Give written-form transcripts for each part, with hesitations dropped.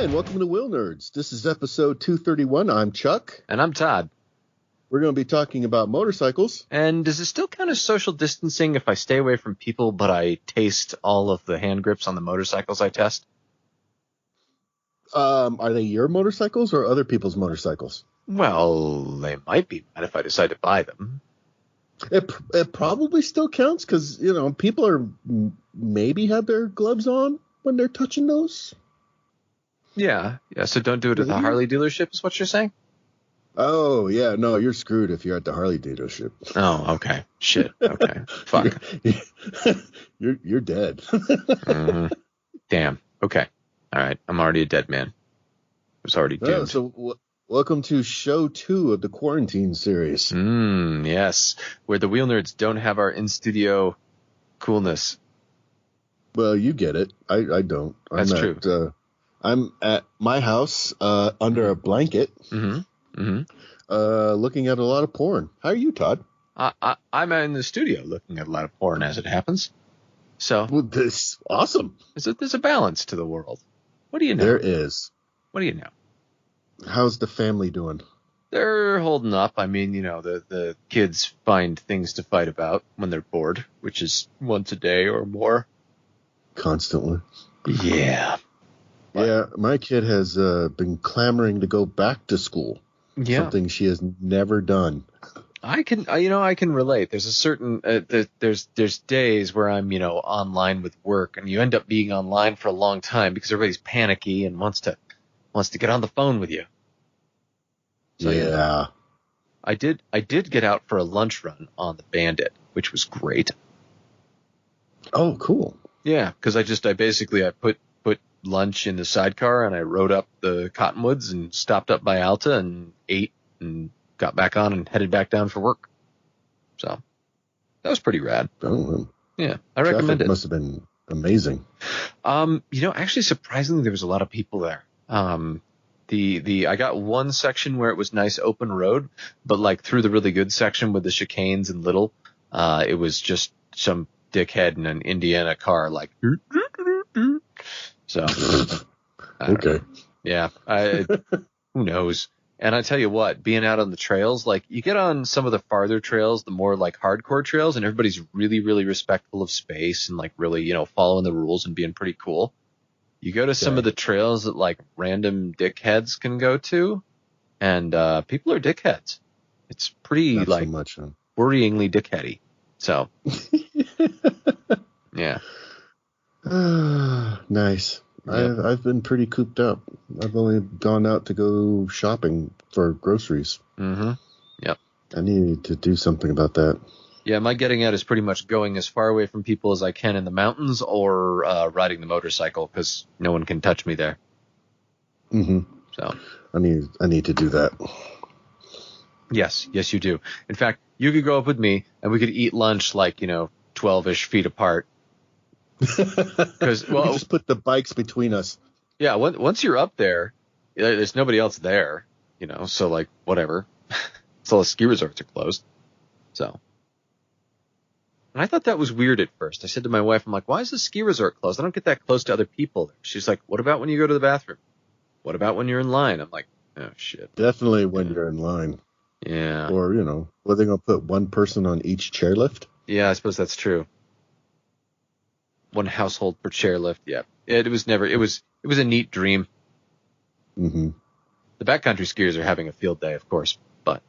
and welcome to Wheelnerds. This is episode 231. I'm Chuck. And I'm Todd. We're going to be talking about motorcycles. And does it still count as social distancing if I stay away from people, but I taste all of the hand grips on the motorcycles I test? Are they your motorcycles or other people's motorcycles? Well, they might be bad if I decide to buy them. It probably still counts because, people are maybe have their gloves on when they're touching those. Yeah. So don't do it at the Harley dealership is what you're saying? Oh, yeah. No, you're screwed if you're at the Harley dealership. Oh, okay. Shit. Okay. Fuck. You're dead. Mm-hmm. Damn. Okay. All right. I'm already a dead man. I was already doomed. So welcome to show 2 of the quarantine series. Yes. Where the Wheelnerds don't have our in-studio coolness. Well, you get it. I don't. That's true. I'm at my house under a blanket, looking at a lot of porn. How are you, Todd? I'm in the studio looking at a lot of porn as it happens. So this awesome. There's a balance to the world. What do you know? There is. What do you know? How's the family doing? They're holding up. I mean, the kids find things to fight about when they're bored, which is once a day or more. Constantly. Yeah. Yeah, my kid has been clamoring to go back to school. Yeah. Something she has never done. I can relate. There's a certain there's days where I'm online with work, and you end up being online for a long time because everybody's panicky and wants to get on the phone with you. So, yeah. I did get out for a lunch run on the Bandit, which was great. Oh, cool. Yeah, because I put lunch in the sidecar and I rode up the Cottonwoods and stopped up by Alta and ate and got back on and headed back down for work. So that was pretty rad. Oh, yeah, I recommend it. Must have been amazing. Actually, surprisingly, there was a lot of people there. I got one section where it was nice open road, but like through the really good section with the chicanes and little, it was just some dickhead in an Indiana car, like. So, okay. Yeah. Who knows? And I tell you what, being out on the trails, like you get on some of the farther trails, the more like hardcore trails, and everybody's really, really respectful of space and like really, following the rules and being pretty cool. You go to some of the trails that like random dickheads can go to, and people are dickheads. It's pretty Not like so much, huh? worryingly dickheady. So, yeah. Nice. Yep. I've been pretty cooped up. I've only gone out to go shopping for groceries. Mm-hmm. Yep. I need to do something about that. Yeah, my getting out is pretty much going as far away from people as I can in the mountains or riding the motorcycle because no one can touch me there. Mm-hmm. So I need to do that. Yes, you do. In fact, you could go up with me and we could eat lunch like 12-ish feet apart. Because we just put the bikes between us. Yeah, once you're up there, there's nobody else there, so like whatever. So the ski resorts are closed. So, and I thought that was weird at first. I said to my wife, I'm like, why is the ski resort closed? I don't get that close to other people. She's like, what about when you go to the bathroom? What about when you're in line? I'm like, oh shit. Definitely when you're in line. Yeah. Or were they gonna put one person on each chairlift? Yeah, I suppose that's true. One household per chairlift. Yeah, it was a neat dream. Mm-hmm. The backcountry skiers are having a field day, of course, but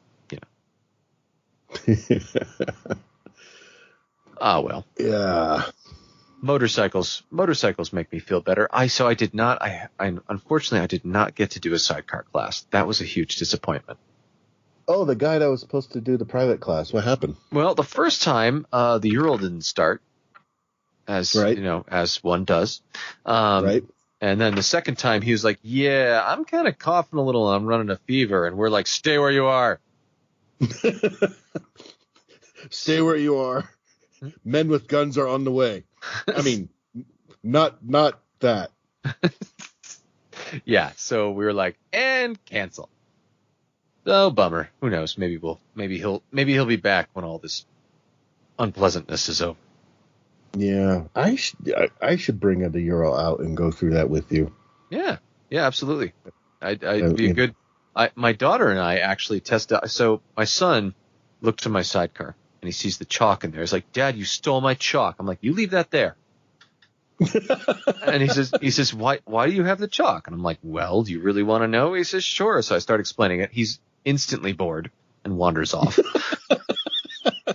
well. Yeah. Motorcycles make me feel better. Unfortunately I did not get to do a sidecar class. That was a huge disappointment. Oh, the guy that was supposed to do the private class. What happened? Well, the first time the Ural didn't start. As one does. Right. And then the second time he was like, yeah, I'm kind of coughing a little and I'm running a fever. And we're like, stay where you are. Stay where you are. Men with guns are on the way. I mean, not that. Yeah. So we were like, and cancel. Oh, bummer. Who knows? Maybe he'll be back when all this unpleasantness is over. Yeah, I should bring the Euro out and go through that with you. Yeah, Yeah, absolutely. I'd be a good. My daughter and I actually tested. So my son looked to my sidecar and he sees the chalk in there. He's like, "Dad, you stole my chalk." I'm like, "You leave that there." And he says, why do you have the chalk? And I'm like, "Well, do you really want to know?" He says, "Sure." So I start explaining it. He's instantly bored and wanders off.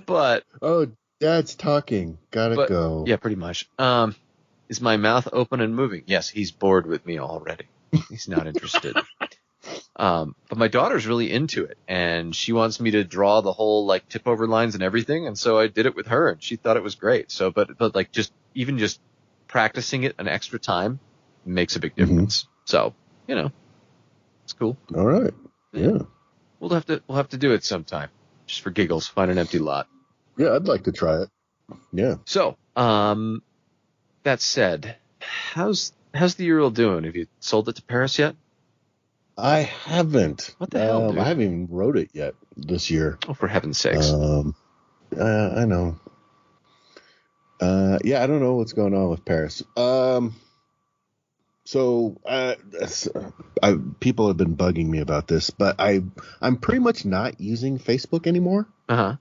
But oh, Dad's talking. Gotta go. Yeah, pretty much. Is my mouth open and moving? Yes, he's bored with me already. He's not interested. But my daughter's really into it, and she wants me to draw the whole like tip over lines and everything, and so I did it with her, and she thought it was great. So, but like just practicing it an extra time makes a big difference. So, it's cool. All right. Yeah. We'll have to do it sometime, just for giggles. Find an empty lot. Yeah, I'd like to try it. Yeah. So, that said, how's the Ural doing? Have you sold it to Paris yet? I haven't. What the hell, dude? I haven't even wrote it yet this year. Oh, for heaven's sakes. I know. Yeah, I don't know what's going on with Paris. So people have been bugging me about this, but I'm pretty much not using Facebook anymore. I've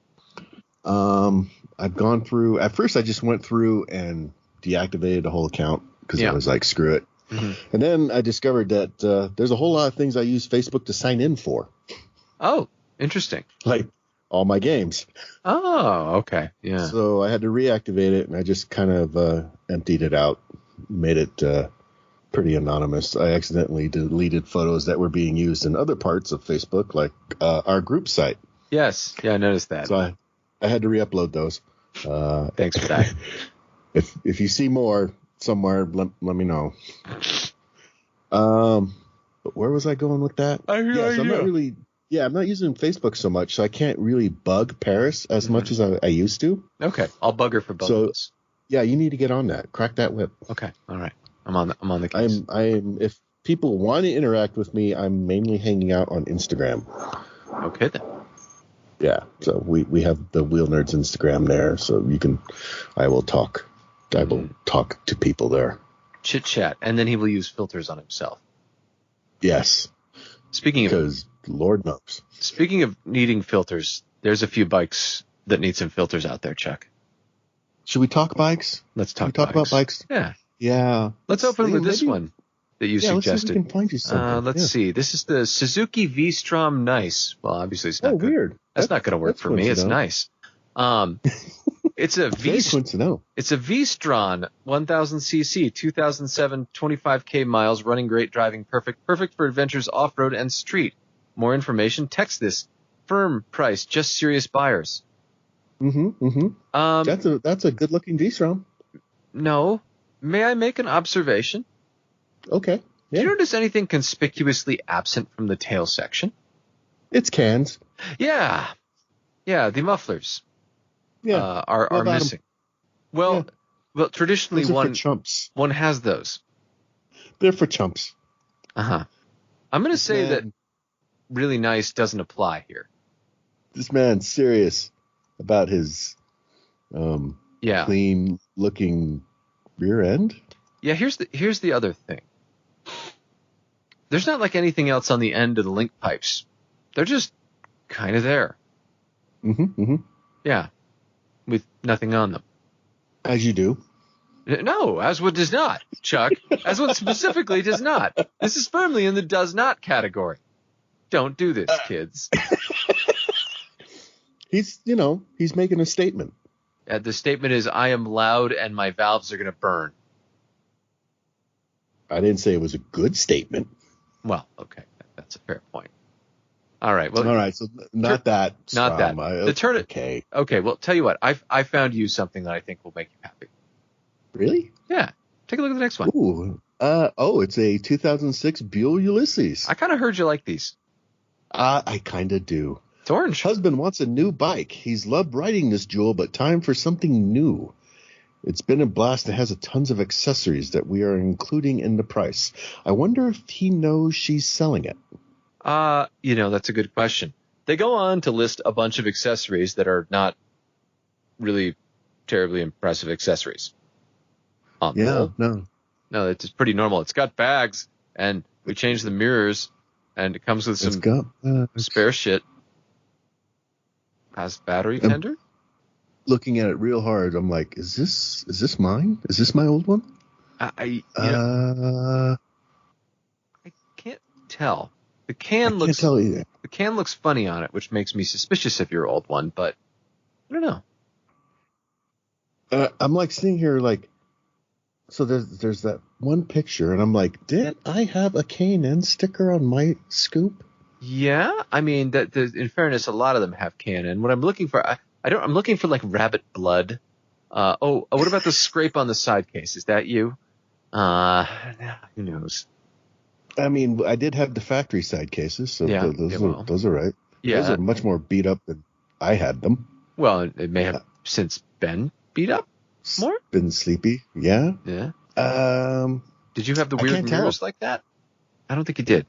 gone through. At first, I just went through and deactivated the whole account because I was like, screw it. And then I discovered that there's a whole lot of things I use Facebook to sign in for. Oh, interesting. Like all my games. Oh, okay. Yeah. So I had to reactivate it, and I just kind of emptied it out, made it pretty anonymous. I accidentally deleted photos that were being used in other parts of Facebook, like our group site. Yes. Yeah, I noticed that. So I had to re-upload those. Thanks for that. If you see more somewhere, let me know. But where was I going with that? I'm not using Facebook so much, so I can't really bug Paris as much as I used to. Okay, I'll bug her for both of us. Yeah, you need to get on that. Crack that whip. Okay, all right. I'm on the case. If people want to interact with me, I'm mainly hanging out on Instagram. Okay then. Yeah, so we have the Wheelnerds Instagram there, so I will talk to people there. Chit chat, and then he will use filters on himself. Yes. Because Lord knows. Speaking of needing filters, there's a few bikes that need some filters out there, Chuck. Should we talk bikes? Let's talk about bikes. Yeah. Yeah. Let's open with this one that you suggested. Let's see if we can find you something. Let's see. This is the Suzuki Vstrom Nice. Well, obviously it's not good. Weird. That's not going to work for me. It's nice. It's a It's a V-Stron 1000cc 2007 25k miles, running great, driving perfect for adventures off-road and street. More information, text this. Firm price, just serious buyers. That's a good-looking V-Strom. No. May I make an observation? Okay. Yeah. Do you notice anything conspicuously absent from the tail section? It's cans. Yeah, the mufflers. Yeah, are missing. Well, traditionally one has those. They're for chumps. I'm going to say that really nice doesn't apply here. This man's serious about his clean looking rear end. Yeah, here's the other thing. There's not like anything else on the end of the link pipes. They're just kind of there. Yeah. With nothing on them. As you do. No, Aswood does not, Chuck. Aswood specifically does not. This is firmly in the does not category. Don't do this, kids. He's making a statement. The statement is, I am loud and my valves are going to burn. I didn't say it was a good statement. Well, okay. That's a fair point. All right. Well, all right. So not that. Okay. Okay. Well, tell you what. I found you something that I think will make you happy. Really? Yeah. Take a look at the next one. Ooh. It's a 2006 Buell Ulysses. I kind of heard you like these. I kind of do. It's orange. Husband wants a new bike. He's loved riding this jewel, but time for something new. It's been a blast and has tons of accessories that we are including in the price. I wonder if he knows she's selling it. That's a good question. They go on to list a bunch of accessories that are not really terribly impressive accessories. No, it's pretty normal. It's got bags and We changed the mirrors, and it comes with some spare shit. Has battery tender? Looking at it real hard, I'm like, is this mine? Is this my old one? I can't tell. The can can't tell either. The can looks funny on it, which makes me suspicious of your old one, but I don't know. I'm like sitting here like, so there's that one picture, and I'm like, did I have a K&N sticker on my scoop? Yeah, I mean, in fairness, a lot of them have K&N. What I'm looking for, I'm looking for like rabbit blood. What about the scrape on the side case? Is that you? Who knows? I mean, I did have the factory side cases, so yeah, those are right. Yeah, those are much more beat up than I had them. Well, it may have since been beat up more. Been sleepy, yeah. Yeah. Did you have the weird mirrors like that? I don't think you did.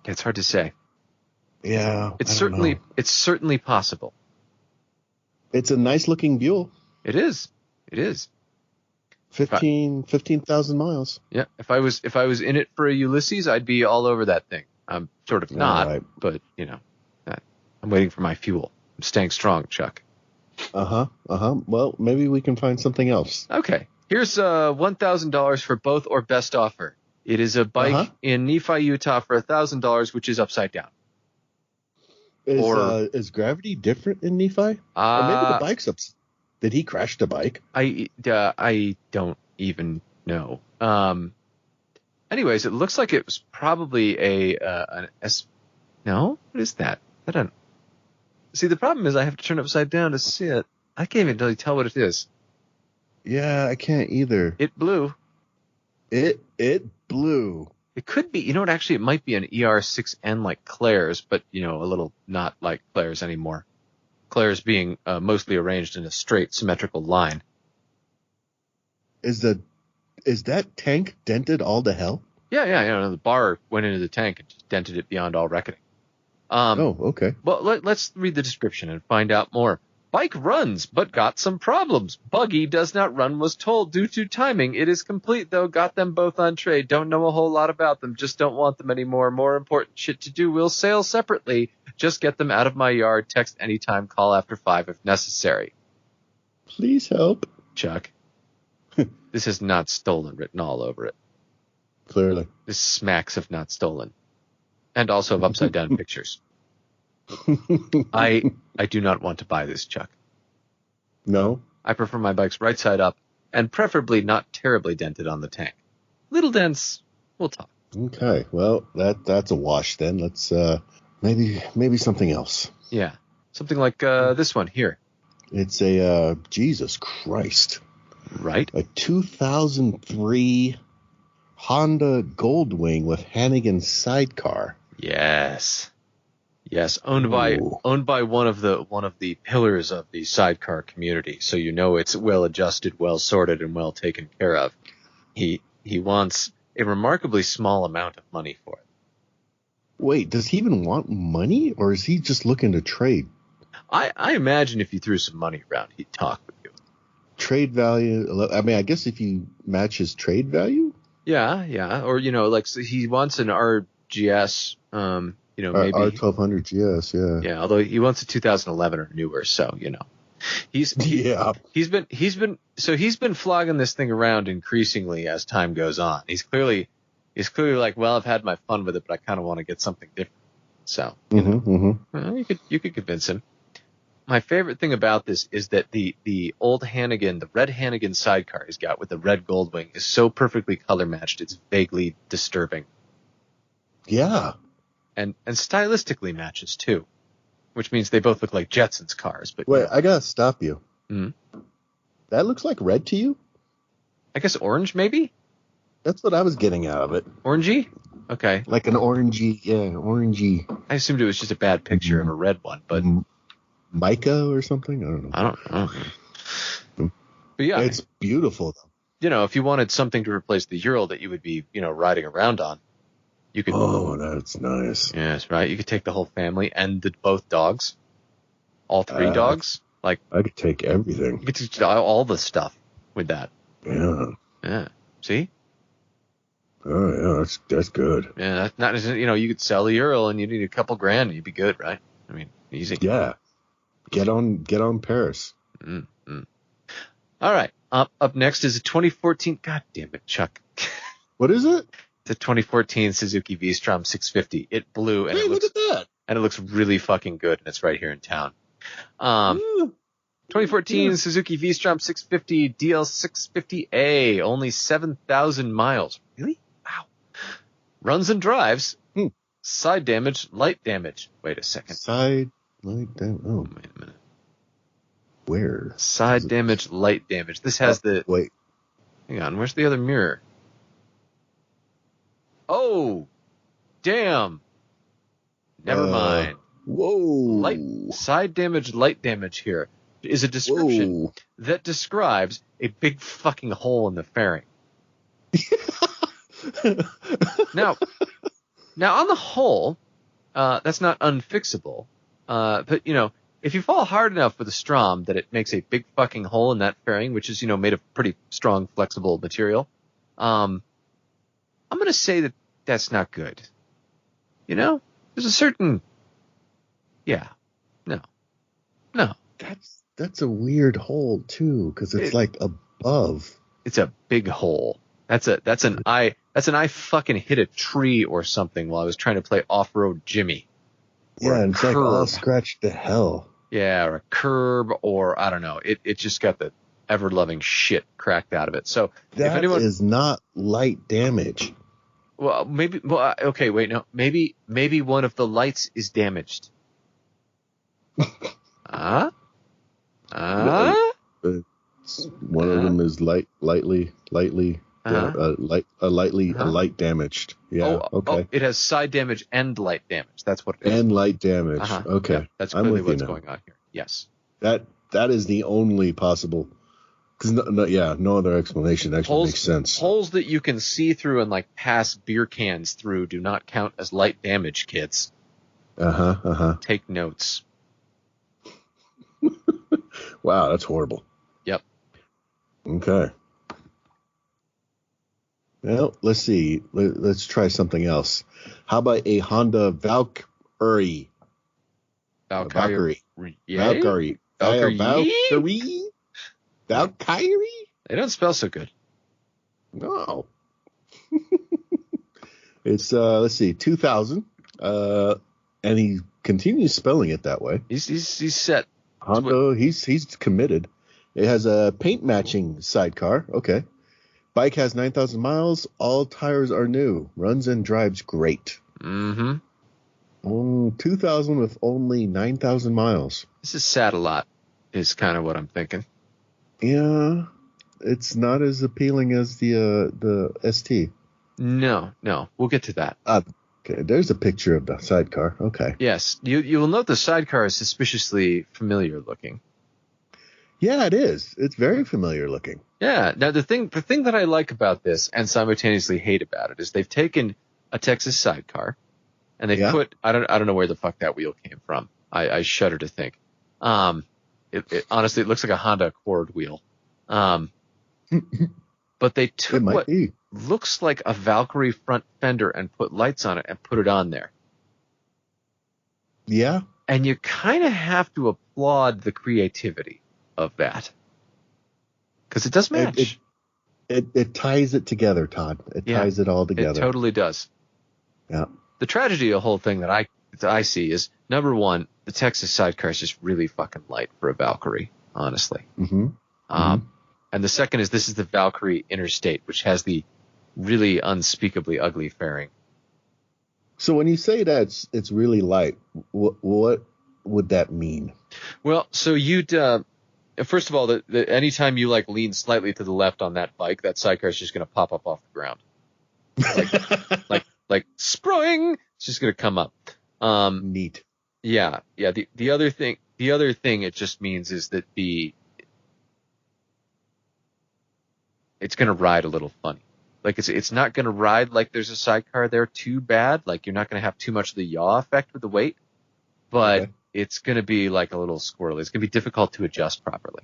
It's hard to say. Yeah, it's certainly possible. It's a nice looking Buell. It is. 15,000 miles. Yeah. If I was in it for a Ulysses, I'd be all over that thing. I'm sort of not, right. But I'm waiting for my fuel. I'm staying strong, Chuck. Well, maybe we can find something else. Okay. Here's $1,000 for both or best offer. It is a bike in Nephi, Utah for $1,000, which is upside down. Is gravity different in Nephi? Or maybe the bike's up. Did he crash the bike? I don't even know. Anyways, it looks like it was probably an S. No, what is that? I don't. See, the problem is I have to turn it upside down to see it. I can't even really tell what it is. Yeah, I can't either. It blew. It blew. It could be, actually it might be an ER6N like Claire's, but, a little not like Claire's anymore. Claire's being mostly arranged in a straight symmetrical line. Is that tank dented all to hell? Yeah. The bar went into the tank and just dented it beyond all reckoning. Okay. Well, let's read the description and find out more. Bike runs, but got some problems. Buggy does not run, was told, due to timing. It is complete, though. Got them both on trade. Don't know a whole lot about them. Just don't want them anymore. More important shit to do. We'll sail separately. Just get them out of my yard. Text anytime. Call after 5 if necessary. Please help. Chuck. This is not stolen written all over it. Clearly. This smacks of not stolen. And also of upside down pictures. I do not want to buy this, Chuck. No? I prefer my bikes right side up and preferably not terribly dented on the tank. Little dents, we'll talk. Okay, well, that's a wash then. Let's maybe something else. Yeah, something like this one here. It's a Jesus Christ. Right? A 2003 Honda Goldwing with Hannigan sidecar. Yes, owned by one of the pillars of the sidecar community, so it's well adjusted, well sorted, and well taken care of. He wants a remarkably small amount of money for it. Wait, does he even want money, or is he just looking to trade? I imagine if you threw some money around, he'd talk with you. Trade value? I mean, I guess if you match his trade value? Yeah, or so he wants an RGS. Maybe R1200 GS, yeah. Yeah, although he wants a 2011 or newer, so he's been flogging this thing around increasingly as time goes on. He's clearly like, well, I've had my fun with it, but I kind of want to get something different. So well, you could convince him. My favorite thing about this is that the old Hannigan, the red Hannigan sidecar he's got with the red Goldwing is so perfectly color matched. It's vaguely disturbing. Yeah. And stylistically matches too, which means they both look like Jetsons cars. But wait, I gotta stop you. Mm-hmm. That looks like red to you? I guess orange, maybe. That's what I was getting out of it. Orangey? Okay. Like an orangey. I assumed it was just a bad picture of a red one, but mica or something. I don't know. I don't know. But yeah, it's beautiful though. If you wanted something to replace the Ural that you would be, riding around on. You could. Oh, that's nice. Yes, right. You could take the whole family and both dogs, all 3 dogs. I could take everything. You could take all the stuff with that. Yeah. See? Oh yeah, that's good. Yeah, that's not, you could sell the Earl and you need a couple grand and you'd be good, right? I mean, easy. Yeah, get on Paris. Mm-hmm. All right. Up next is a 2014. God damn it, Chuck. What is it? It's a 2014 Suzuki Vstrom 650. It blew, and Hey, look at that. And it looks really fucking good, and it's right here in town. Yeah. 2014 Suzuki Vstrom 650 DL650A, only 7,000 miles. Really? Wow. Runs and drives. Side damage, light damage. Wait a second. Side light damage. Oh, wait a minute. Where? Side damage, light damage. This has Wait. Hang on. Where's the other mirror? Oh, damn. Never mind. Whoa. Side damage, light damage here is a description that describes a big fucking hole in the fairing. Now on the whole, that's not unfixable. But if you fall hard enough with a Strom that it makes a big fucking hole in that fairing, which is, made of pretty strong, flexible material, I'm going to say that that's not good. There's a certain, no. That's a weird hole too, because it's like above. It's a big hole. That's an I fucking hit a tree or something while I was trying to play off-road Jimmy. Yeah, and it's like all scratched to hell. Yeah, or a curb, or I don't know. It just got the ever-loving shit cracked out of it. So that is not light damage. Well, maybe. Well, okay, wait, no. Maybe one of the lights is damaged. One of them is lightly damaged. Yeah. Okay. It has side damage and light damage. That's what it is. And light damage. Okay. Yeah, that's clearly what's going on here. Yes. That is the only possible. Because no other explanation actually makes sense. Holes that you can see through and pass beer cans through do not count as light damage, kids. Take notes. Wow, that's horrible. Yep. Okay. Well, let's see. Let's try something else. How about a Honda Valkyrie? Valkyrie. Valkyrie. Valkyrie? Valkyrie? They don't spell so good. No. It's let's see, 2000. And he continues spelling it that way. He's set. Honda, he's committed. It has a paint matching sidecar. Okay. Bike has 9,000 miles. All tires are new. Runs and drives great. 2000 with only 9,000 miles. This is sad a lot, is kind of what I'm thinking. Yeah, it's not as appealing as the ST. No, we'll get to that. Okay, there's a picture of the sidecar. Okay. Yes, you will note the sidecar is suspiciously familiar looking. Yeah, it is. It's very familiar looking. Yeah. Now the thing that I like about this and simultaneously hate about it is they've taken a Texas sidecar and they put I don't know where the fuck that wheel came from. I shudder to think. It honestly, it looks like a Honda Accord wheel. But they took what looks like a Valkyrie front fender and put lights on it and put it on there. Yeah. And you kind of have to applaud the creativity of that. Because it does match. It ties it together, Todd. It ties it all together. It totally does. Yeah. The tragedy of the whole thing that I see is, number one, the Texas sidecar is just really fucking light for a Valkyrie, honestly. And the second is this is the Valkyrie Interstate, which has the really unspeakably ugly fairing. So when you say that it's really light, what would that mean? Well, so you'd first of all, anytime you lean slightly to the left on that bike, that sidecar is just going to pop up off the ground, like spring. It's just going to come up. Neat. Yeah. The other thing it just means is that it's going to ride a little funny. It's not going to ride like there's a sidecar there too bad. You're not going to have too much of the yaw effect with the weight, but it's going to be like a little squirrely. It's going to be difficult to adjust properly.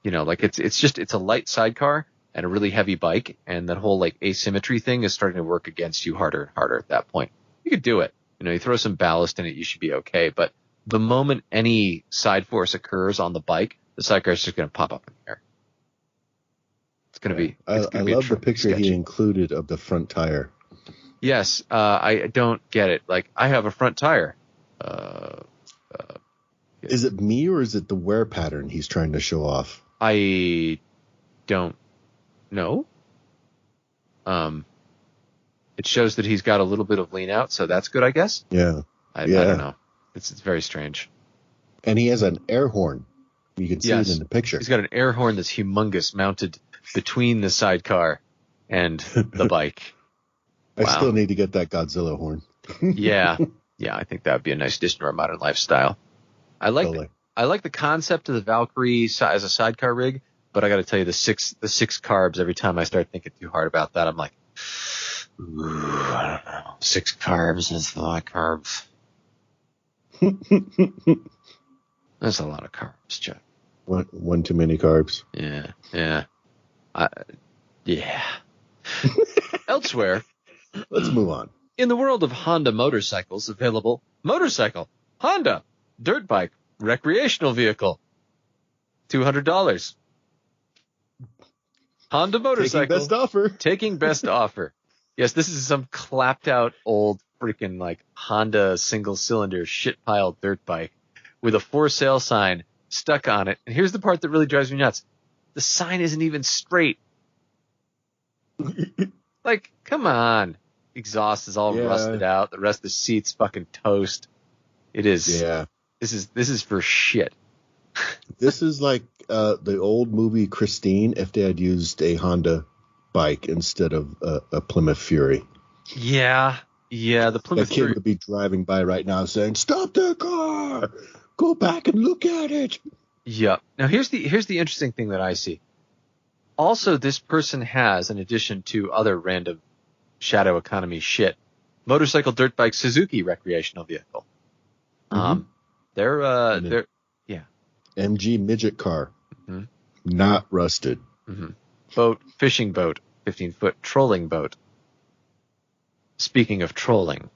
It's a light sidecar and a really heavy bike, and that whole like asymmetry thing is starting to work against you harder and harder at that point. You could do it. You throw some ballast in it, you should be okay. But the moment any side force occurs on the bike, the sidecar is just going to pop up in the air. It's going to be. I love the picture he included of the front tire. Yes, I don't get it. Like, I have a front tire. Is it me or is it the wear pattern he's trying to show off? I don't know. It shows that he's got a little bit of lean out, so that's good, I guess. Yeah. I don't know. It's very strange. And he has an air horn. You can see it in the picture. He's got an air horn that's humongous, mounted between the sidecar and the bike. I still need to get that Godzilla horn. Yeah, I think that would be a nice addition to our modern lifestyle. I like the concept of the Valkyrie as a sidecar rig, but I got to tell you, the six carbs. Every time I start thinking too hard about that, I'm like, ooh, I don't know. 6 carbs is a lot of carbs. That's a lot of carbs, Chuck. One too many carbs. Yeah. Elsewhere. Let's move on. In the world of Honda motorcycles, available motorcycle, Honda, dirt bike, recreational vehicle, $200. Honda motorcycle. Taking best offer. Yes, this is some clapped out old freaking like Honda single cylinder shit pile dirt bike with a for sale sign stuck on it. And here's the part that really drives me nuts. The sign isn't even straight. Like, come on. Exhaust is all rusted out. The rest of the seat's fucking toast. It is. Yeah. This is for shit. This is like the old movie Christine if they had used a Honda bike instead of a Plymouth Fury. Yeah, the Plymouth Fury. That kid would be driving by right now saying, "Stop the car! Go back and look at it." Yeah. Now here's the interesting thing that I see. Also, this person has, in addition to other random shadow economy shit, motorcycle, dirt bike, Suzuki recreational vehicle. They're MG midget car, not rusted. Boat, fishing boat, 15-foot trolling boat. Speaking of trolling,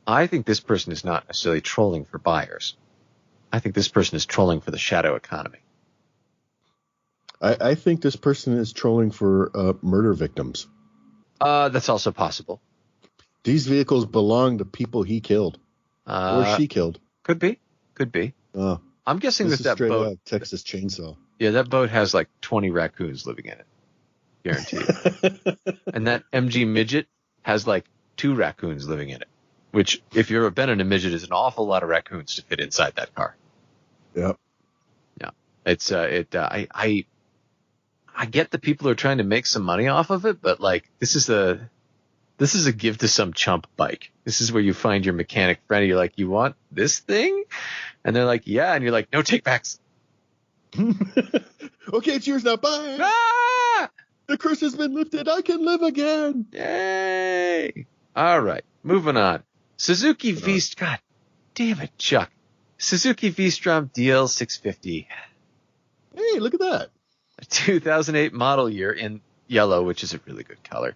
I think this person is not necessarily trolling for buyers. I think this person is trolling for the shadow economy. I think this person is trolling for murder victims. That's also possible. These vehicles belong to people he killed or she killed. Could be. I'm guessing that boat, Texas Chainsaw. Yeah, that boat has like 20 raccoons living in it, guaranteed. And that MG midget has like 2 raccoons living in it, which, if you're been in a midget, is an awful lot of raccoons to fit inside that car. Yep. Yeah, it's I get that people are trying to make some money off of it, but like this is a give to some chump bike. This is where you find your mechanic friend. You're like, you want this thing? And they're like, yeah. And you're like, no takebacks. Okay, it's yours now. Bye. Ah! The curse has been lifted. I can live again. Yay. All right. Moving on. Suzuki Vstrom. God damn it, Chuck. Suzuki Vstrom DL650. Hey, look at that. A 2008 model year in yellow, which is a really good color.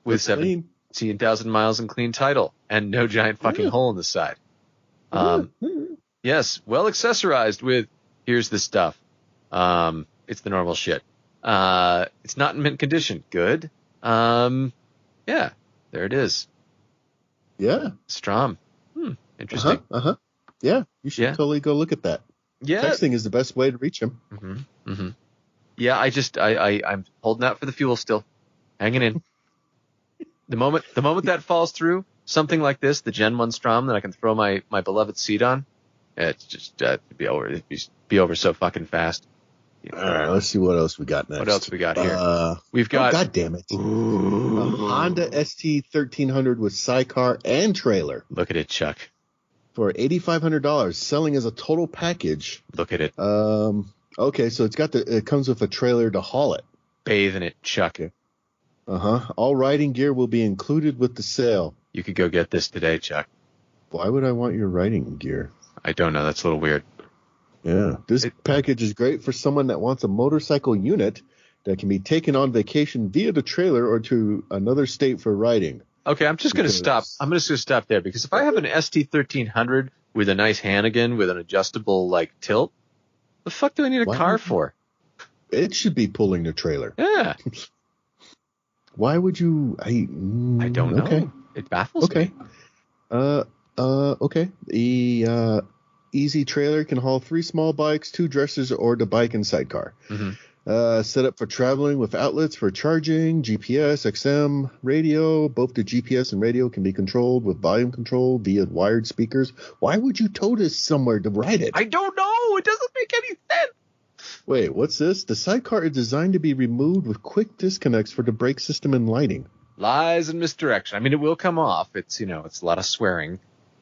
With 17,000 miles and clean title and no giant fucking hole in the side. Yes, well accessorized with, here's the stuff. It's the normal shit. It's not in mint condition. Good. Yeah, there it is. Yeah. Strom. Interesting. Yeah, you should totally go look at that. Yeah. Texting is the best way to reach him. Yeah, I'm holding out for the fuel still. Hanging in. The moment that falls through, something like this, the Gen 1 Strom that I can throw my beloved seat on, it's just it'd be over so fucking fast. All right, let's see what else we got next. What else we got here? We've got. God damn it! A Honda ST 1300 with sidecar and trailer. Look at it, Chuck. For $8,500, selling as a total package. Look at it. Okay, so it comes with a trailer to haul it. Bathe in it, Chuck. Okay. All riding gear will be included with the sale. You could go get this today, Chuck. Why would I want your riding gear? I don't know. That's a little weird. Yeah. This package is great for someone that wants a motorcycle unit that can be taken on vacation via the trailer or to another state for riding. Okay, I'm just going to stop. I'm just going to stop there because if I have an ST1300 with a nice Hannigan with an adjustable like tilt, the fuck do I need a car for? It should be pulling the trailer. Yeah. Why would you? I don't know. Okay. It baffles me. Okay. The easy trailer can haul 3 small bikes, 2 dressers, or the bike and sidecar. Mm-hmm. Set up for traveling with outlets for charging, GPS, XM, radio. Both the GPS and radio can be controlled with volume control via wired speakers. Why would you tow this somewhere to ride it? I don't know. It doesn't make any sense. Wait, what's this? The sidecar is designed to be removed with quick disconnects for the brake system and lighting. Lies and misdirection. I mean, it will come off. It's it's a lot of swearing,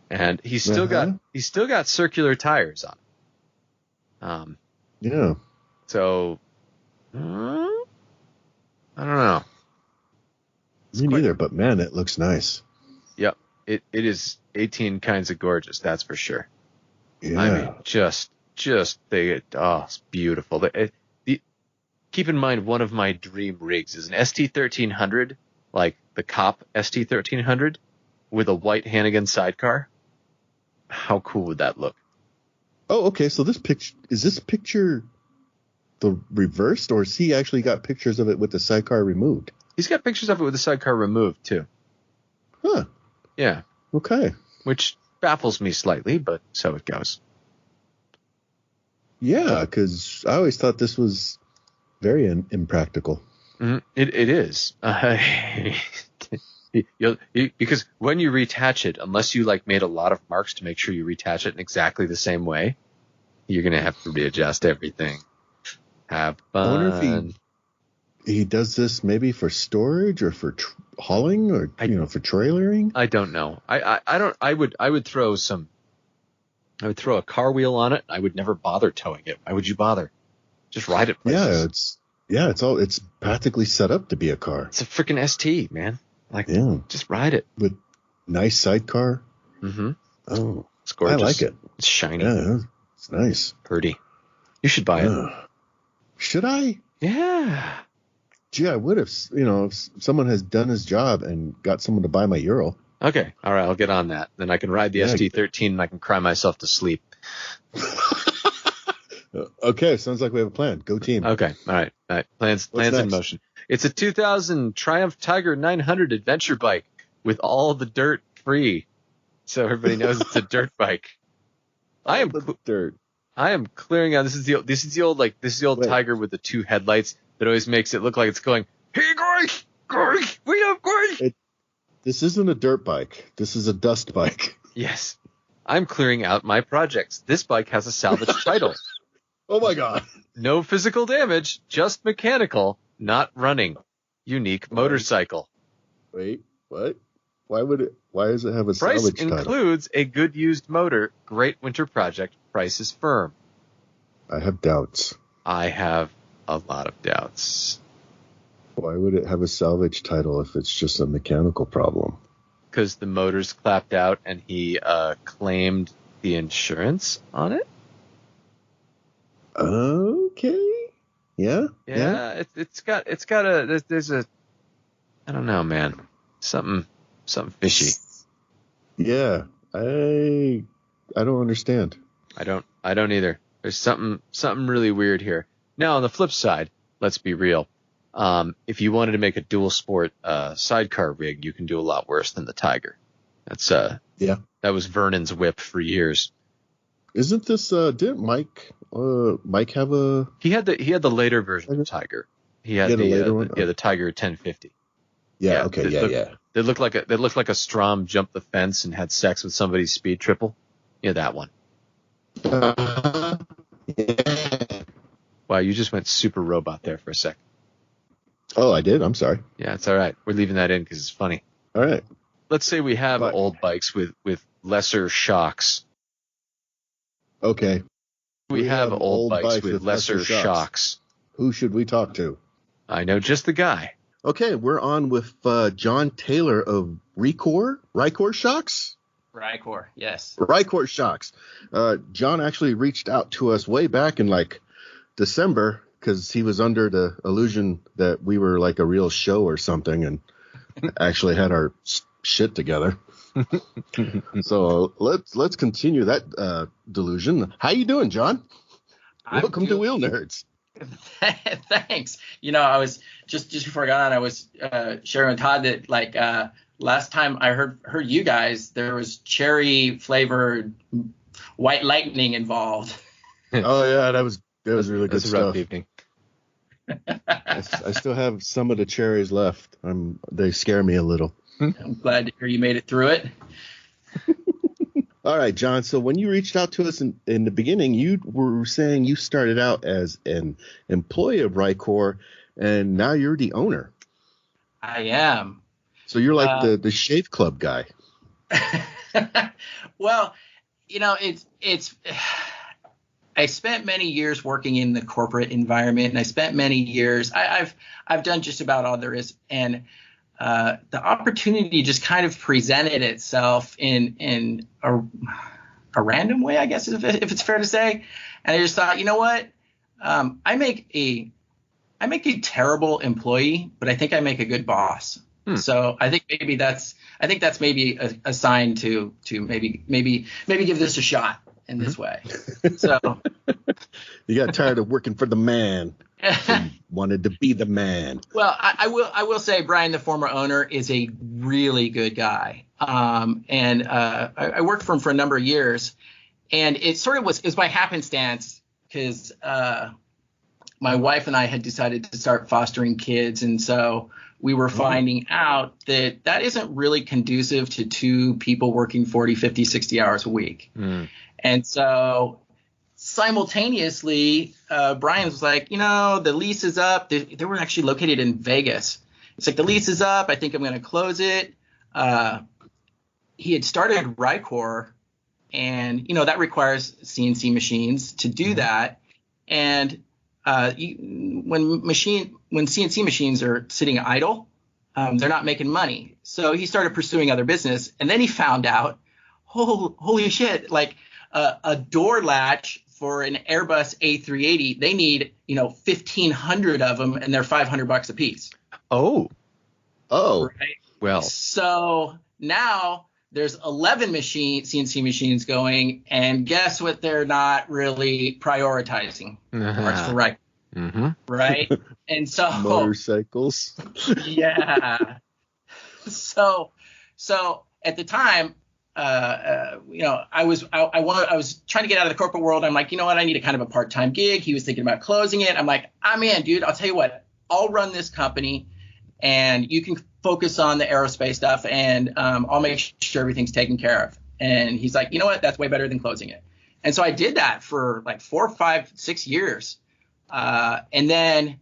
and he's still got circular tires on. Yeah. So. I don't know. Me neither, but man, it looks nice. Yep. It is 18 kinds of gorgeous, that's for sure. Yeah. I mean, it's beautiful. Keep in mind, one of my dream rigs is an ST1300, like the Popp ST1300, with a white Hannigan sidecar. How cool would that look? Oh, okay. So this picture the reversed, or has he actually got pictures of it with the sidecar removed? He's got pictures of it with the sidecar removed too. Huh. Yeah. Okay. Which baffles me slightly, but so it goes. Yeah, because I always thought this was very impractical. Mm-hmm. It is. Because when you retach it, unless you made a lot of marks to make sure you retach it in exactly the same way, you're gonna have to readjust everything. Have fun. I wonder if he does this maybe for storage or for hauling or for trailering. I don't know. I would throw a car wheel on it. I would never bother towing it. Why would you bother? Just ride it places. It's practically set up to be a car. It's a freaking ST, man. Just ride it with nice sidecar. Mm-hmm. Oh, it's gorgeous. I like it. It's shiny. Yeah, it's nice. Pretty. You should buy it. Should I? Yeah. Gee, I would have. If someone has done his job and got someone to buy my Ural. Okay. All right. I'll get on that. Then I can ride the ST13 and I can cry myself to sleep. Okay. Sounds like we have a plan. Go team. Okay. All right. Plans in motion. It's a 2000 Triumph Tiger 900 adventure bike with all the dirt free. So everybody knows it's a dirt bike. I am clearing out. This is the old Tiger with the 2 headlights that always makes it look like it's going, "Hey guys, we have guys." This isn't a dirt bike. This is a dust bike. Yes. I'm clearing out my projects. This bike has a salvage title. Oh my God. No physical damage, just mechanical, not running. Unique motorcycle. Wait, what? Why does it have a salvage title? Price includes a good used motor, great winter project, price is firm. I have doubts. I have a lot of doubts. Why would it have a salvage title if it's just a mechanical problem? Because the motor's clapped out and he claimed the insurance on it. Okay. Yeah. It's got there's a, I don't know, man. Something fishy. Yeah. I don't understand. I don't either. There's something really weird here. Now on the flip side, let's be real. If you wanted to make a dual sport sidecar rig, you can do a lot worse than the Tiger. That's that was Vernon's whip for years. Isn't this didn't Mike have a He had the later version of the Tiger. He had the later one? The Tiger 1050. Yeah, okay, They looked like a Strom jumped the fence and had sex with somebody's speed triple. Yeah, that one. Yeah. Wow, you just went super robot there for a second. Oh, I did? I'm sorry. Yeah, it's all right. We're leaving that in because it's funny. All right. Let's say we have old bikes with lesser shocks. Okay. We have old bikes with lesser shocks. Who should we talk to? I know just the guy. Okay, we're on with John Taylor of Ricor Shocks? Ricor, yes. Ricor Shocks. John actually reached out to us way back in December because he was under the illusion that we were like a real show or something and actually had our shit together. So let's continue that delusion. How you doing, John? Welcome to Wheelnerds. Thanks. I was just before I got on, I was sharing with Todd that like last time I heard you guys, there was cherry flavored white lightning involved. Oh yeah, that was really good stuff. A rough evening. I still have some of the cherries left. They scare me a little. I'm glad to hear you made it through it. All right, John. So when you reached out to us in the beginning, you were saying you started out as an employee of Ricor, and now you're the owner. I am. So you're like the shave club guy. Well, it's. I spent many years working in the corporate environment, and I spent many years. I've done just about all there is, and the opportunity just kind of presented itself in a random way, I guess, if it's fair to say. And I just thought, you know what? I make a terrible employee, but I think I make a good boss. So I think maybe that's maybe a sign to maybe give this a shot in this way. So you got tired of working for the man. So you wanted to be the man. Well, I will say Brian, the former owner, is a really good guy. And I worked for him for a number of years, and it was by happenstance because my wife and I had decided to start fostering kids, and so we were finding out that isn't really conducive to two people working 40, 50, 60 hours a week. And so simultaneously, Brian was like, the lease is up. They were actually located in Vegas. It's like, the lease is up. I think I'm going to close it. He had started Ricor, and, that requires CNC machines to do that. And when CNC machines are sitting idle, they're not making money. So he started pursuing other business, and then he found out, holy shit, like a door latch for an Airbus A380, they need 1,500 of them, and they're $500 a piece. Oh, right? Well, so now there's 11 CNC machines going, and guess what? They're not really prioritizing parts for right. Right. And so motorcycles. Yeah. So at the time, I was trying to get out of the corporate world. I'm like, you know what? I need a kind of a part-time gig. He was thinking about closing it. I'm like, I'm in, dude. I'll tell you what, I'll run this company and you can focus on the aerospace stuff, and I'll make sure everything's taken care of. And he's like, you know what? That's way better than closing it. And so I did that for like 4, 5, 6 years. And then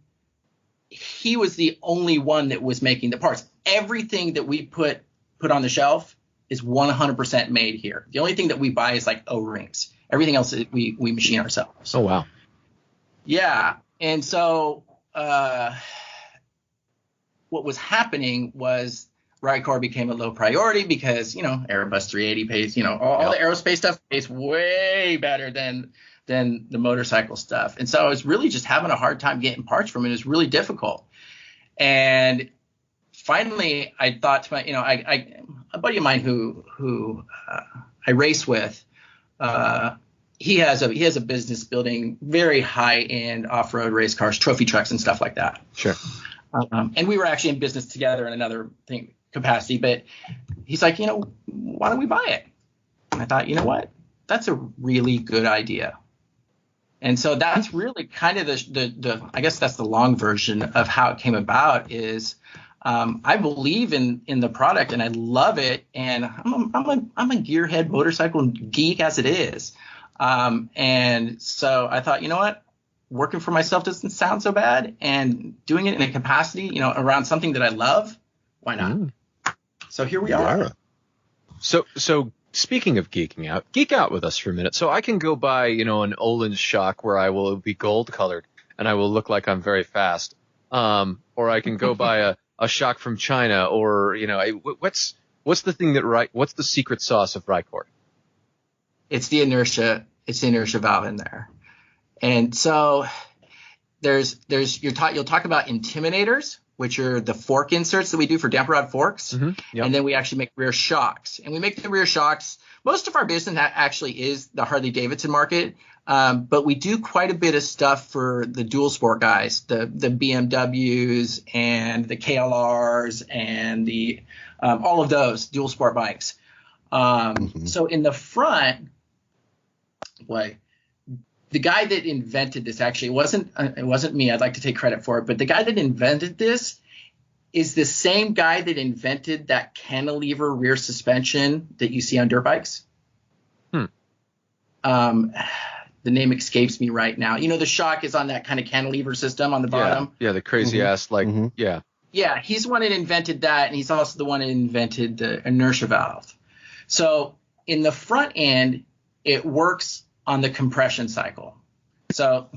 he was the only one that was making the parts. Everything that we put on the shelf is 100% made here. The only thing that we buy is like O-rings. Everything else we machine ourselves. Oh, wow. Yeah. And so what was happening was Ricor became a low priority because, Airbus 380 pays, all the aerospace stuff pays way better than the motorcycle stuff. And so I was really just having a hard time getting parts from it. It was really difficult. And finally, I thought to a buddy of mine who I race with, he has a business building very high-end off-road race cars, trophy trucks and stuff like that. Sure. And we were actually in business together in another capacity. But he's like, why don't we buy it? And I thought, you know what? That's a really good idea. And so that's really kind of the I guess that's the long version of how it came about is I believe in the product and I love it. And I'm a gearhead motorcycle geek as it is. And so I thought, you know what? Working for myself doesn't sound so bad, and doing it in a capacity, around something that I love, why not? So here we are. So speaking of geeking out, geek out with us for a minute. So I can go buy, an Olin shock where I will be gold colored and I will look like I'm very fast. Or I can go buy a shock from China, or, what's the thing what's the secret sauce of Ricor? It's the inertia valve in there. And so you'll talk about intimidators, which are the fork inserts that we do for damper rod forks. Mm-hmm. Yep. And then we actually make rear shocks. And we make the rear shocks. Most of our business actually is the Harley Davidson market. But we do quite a bit of stuff for the dual sport guys, the BMWs and the KLRs and the all of those dual sport bikes. So in the front, the guy that invented this, actually, it wasn't me. I'd like to take credit for it. But the guy that invented this is the same guy that invented that cantilever rear suspension that you see on dirt bikes. The name escapes me right now. You know, the shock is on that kind of cantilever system on the bottom. Yeah, the crazy ass, yeah. Yeah, he's the one that invented that, and he's also the one that invented the inertia valve. So in the front end, it works on the compression cycle. So,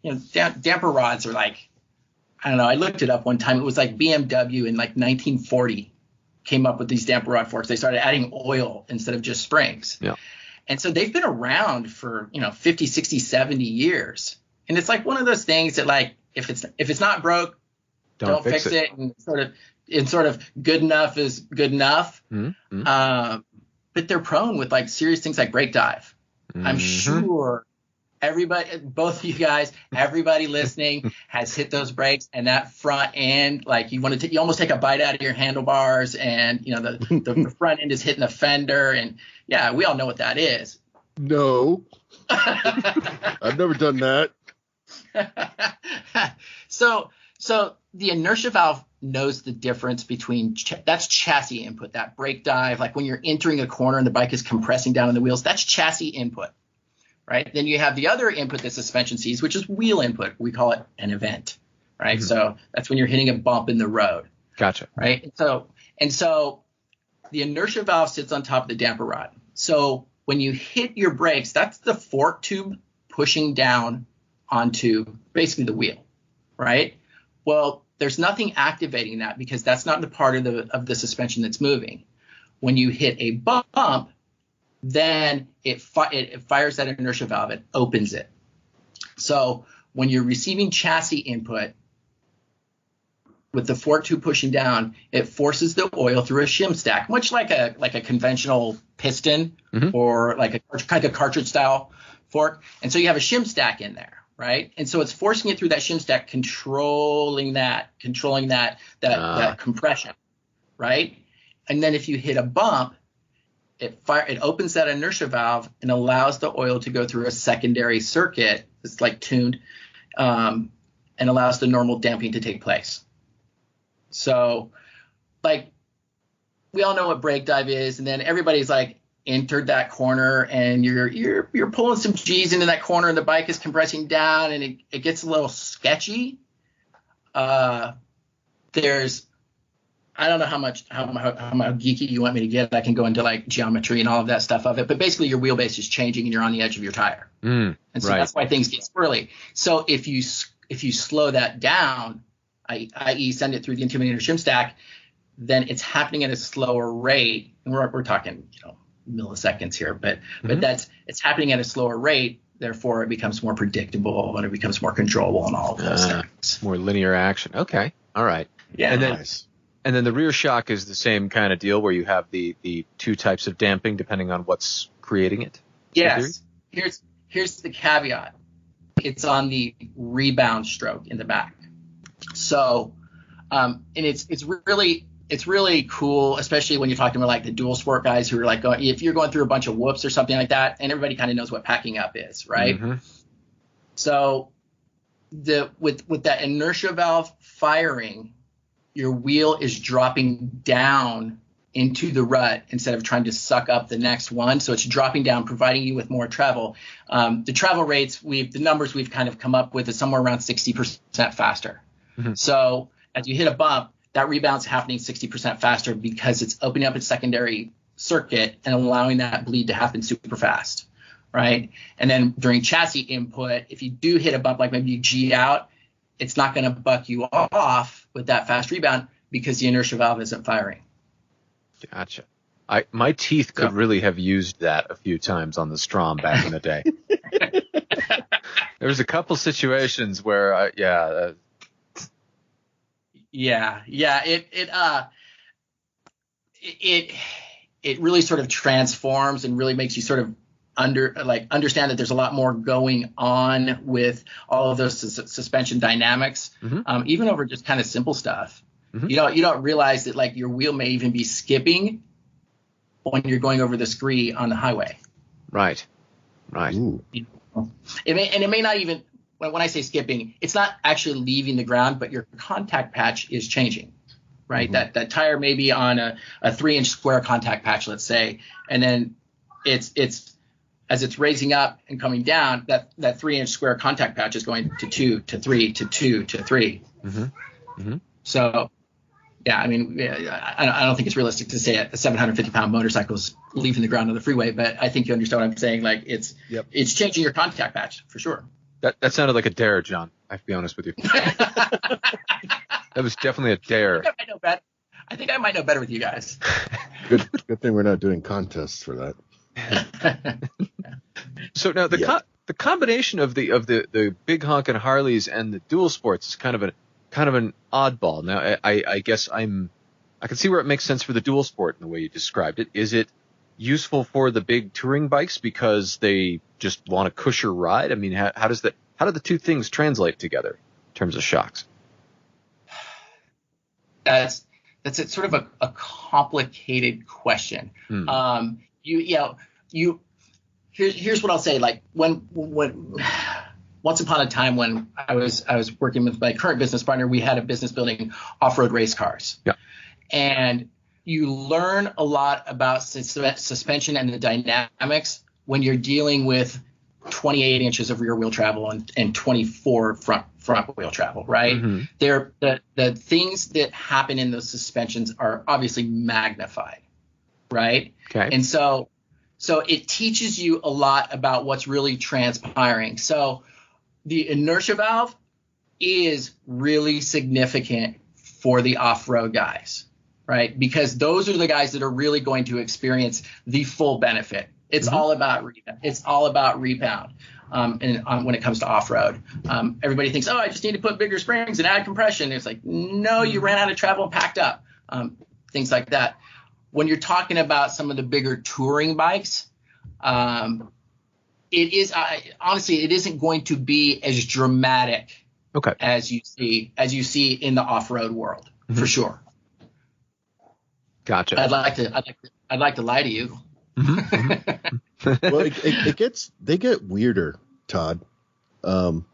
you know, damper rods are like, I don't know, I looked it up one time. It was like BMW in like 1940 came up with these damper rod forks. They started adding oil instead of just springs. Yeah. And so they've been around for, 50, 60, 70 years. And it's like one of those things that, like, if it's not broke, don't fix it. And sort of good enough is good enough. Mm-hmm. But they're prone with like serious things like brake dive. Mm-hmm. I'm sure everybody, both of you guys, everybody listening has hit those brakes, and that front end, like you almost take a bite out of your handlebars, and the front end is hitting the fender, and yeah, we all know what that is. No, I've never done that. So the inertia valve knows the difference between that's chassis input, that brake dive, like when you're entering a corner and the bike is compressing down on the wheels, that's chassis input, right? Then you have the other input that suspension sees, which is wheel input. We call it an event, right? Mm-hmm. So that's when you're hitting a bump in the road. Gotcha. Right. And so the inertia valve sits on top of the damper rod. So when you hit your brakes, that's the fork tube pushing down onto basically the wheel, right? Well, there's nothing activating that because that's not the part of the suspension that's moving. When you hit a bump, then it fires that inertia valve. It opens it. So when you're receiving chassis input with the fork tube pushing down, it forces the oil through a shim stack, much like a conventional piston or like a cartridge style fork. And so you have a shim stack in there. Right. And so it's forcing it through that shim stack, controlling that compression. Right. And then if you hit a bump, it opens that inertia valve and allows the oil to go through a secondary circuit. It's like tuned and allows the normal damping to take place. So like we all know what brake dive is. And then everybody's like, entered that corner and you're pulling some G's into that corner and the bike is compressing down and it gets a little sketchy. I don't know how geeky you want me to get. I can go into like geometry and all of that stuff of it, but basically your wheelbase is changing and you're on the edge of your tire. And so that's why things get swirly. So if you slow that down, i.e. send it through the intimidator shim stack, then it's happening at a slower rate. And we're talking, milliseconds here, but it's happening at a slower rate. Therefore, it becomes more predictable and it becomes more controllable and all of those things. More linear action. Okay, all right. Yeah, and then the rear shock is the same kind of deal where you have the two types of damping depending on what's creating it. Yes. Here's the caveat. It's on the rebound stroke in the back. So, and it's really cool, especially when you're talking about like the dual sport guys who are like if you're going through a bunch of whoops or something like that, and everybody kind of knows what packing up is, right? Mm-hmm. So with that inertia valve firing, your wheel is dropping down into the rut instead of trying to suck up the next one. So it's dropping down, providing you with more travel. The travel rates, the numbers we've kind of come up with is somewhere around 60% faster. Mm-hmm. So as you hit a bump, that rebound's happening 60% faster because it's opening up its secondary circuit and allowing that bleed to happen super fast, right? And then during chassis input, if you do hit a bump, like maybe you G out, it's not going to buck you off with that fast rebound because the inertia valve isn't firing. Gotcha. My teeth could really have used that a few times on the Vstrom back in the day. There was a couple situations where, it really sort of transforms and really makes you sort of understand that there's a lot more going on with all of those suspension dynamics, even over just kind of simple stuff. Mm-hmm. You don't realize that like your wheel may even be skipping when you're going over the scree on the highway. Right. Ooh. It may not even, when I say skipping, it's not actually leaving the ground, but your contact patch is changing, right? Mm-hmm. That tire may be on a 3-inch square contact patch, let's say, and then it's as it's raising up and coming down, that 3-inch square contact patch is going to 2 to 3 to 2 to 3. Mm-hmm. Mm-hmm. So, yeah, I mean, I don't think it's realistic to say a 750-pound motorcycle is leaving the ground on the freeway, but I think you understand what I'm saying. Like it's changing your contact patch for sure. That sounded like a dare, John. I have to be honest with you. That was definitely a dare. I think I might know better with you guys. Good thing we're not doing contests for that. So now the combination of the big honkin' Harleys and the dual sports is kind of an oddball. Now I guess I can see where it makes sense for the dual sport in the way you described it. Is it useful for the big touring bikes because they just want a cushier ride? I mean, how do the two things translate together in terms of shocks? That's sort of a complicated question. Here's what I'll say. Like when once upon a time when I was working with my current business partner, we had a business building off-road race cars. Yeah. And you learn a lot about suspension and the dynamics when you're dealing with 28 inches of rear wheel travel and 24 front wheel travel, right? Mm-hmm. The things that happen in those suspensions are obviously magnified, right? Okay. And so it teaches you a lot about what's really transpiring. So the inertia valve is really significant for the off-road guys, right? Because those are the guys that are really going to experience the full benefit. It's all about rebound. It's all about rebound. When it comes to off-road, everybody thinks, I just need to put bigger springs and add compression. It's like, no, you ran out of travel and packed up. Things like that. When you're talking about some of the bigger touring bikes, it isn't going to be as dramatic as you see in the off-road world, for sure. Gotcha. I'd like to lie to you. Well, they get weirder, Todd. So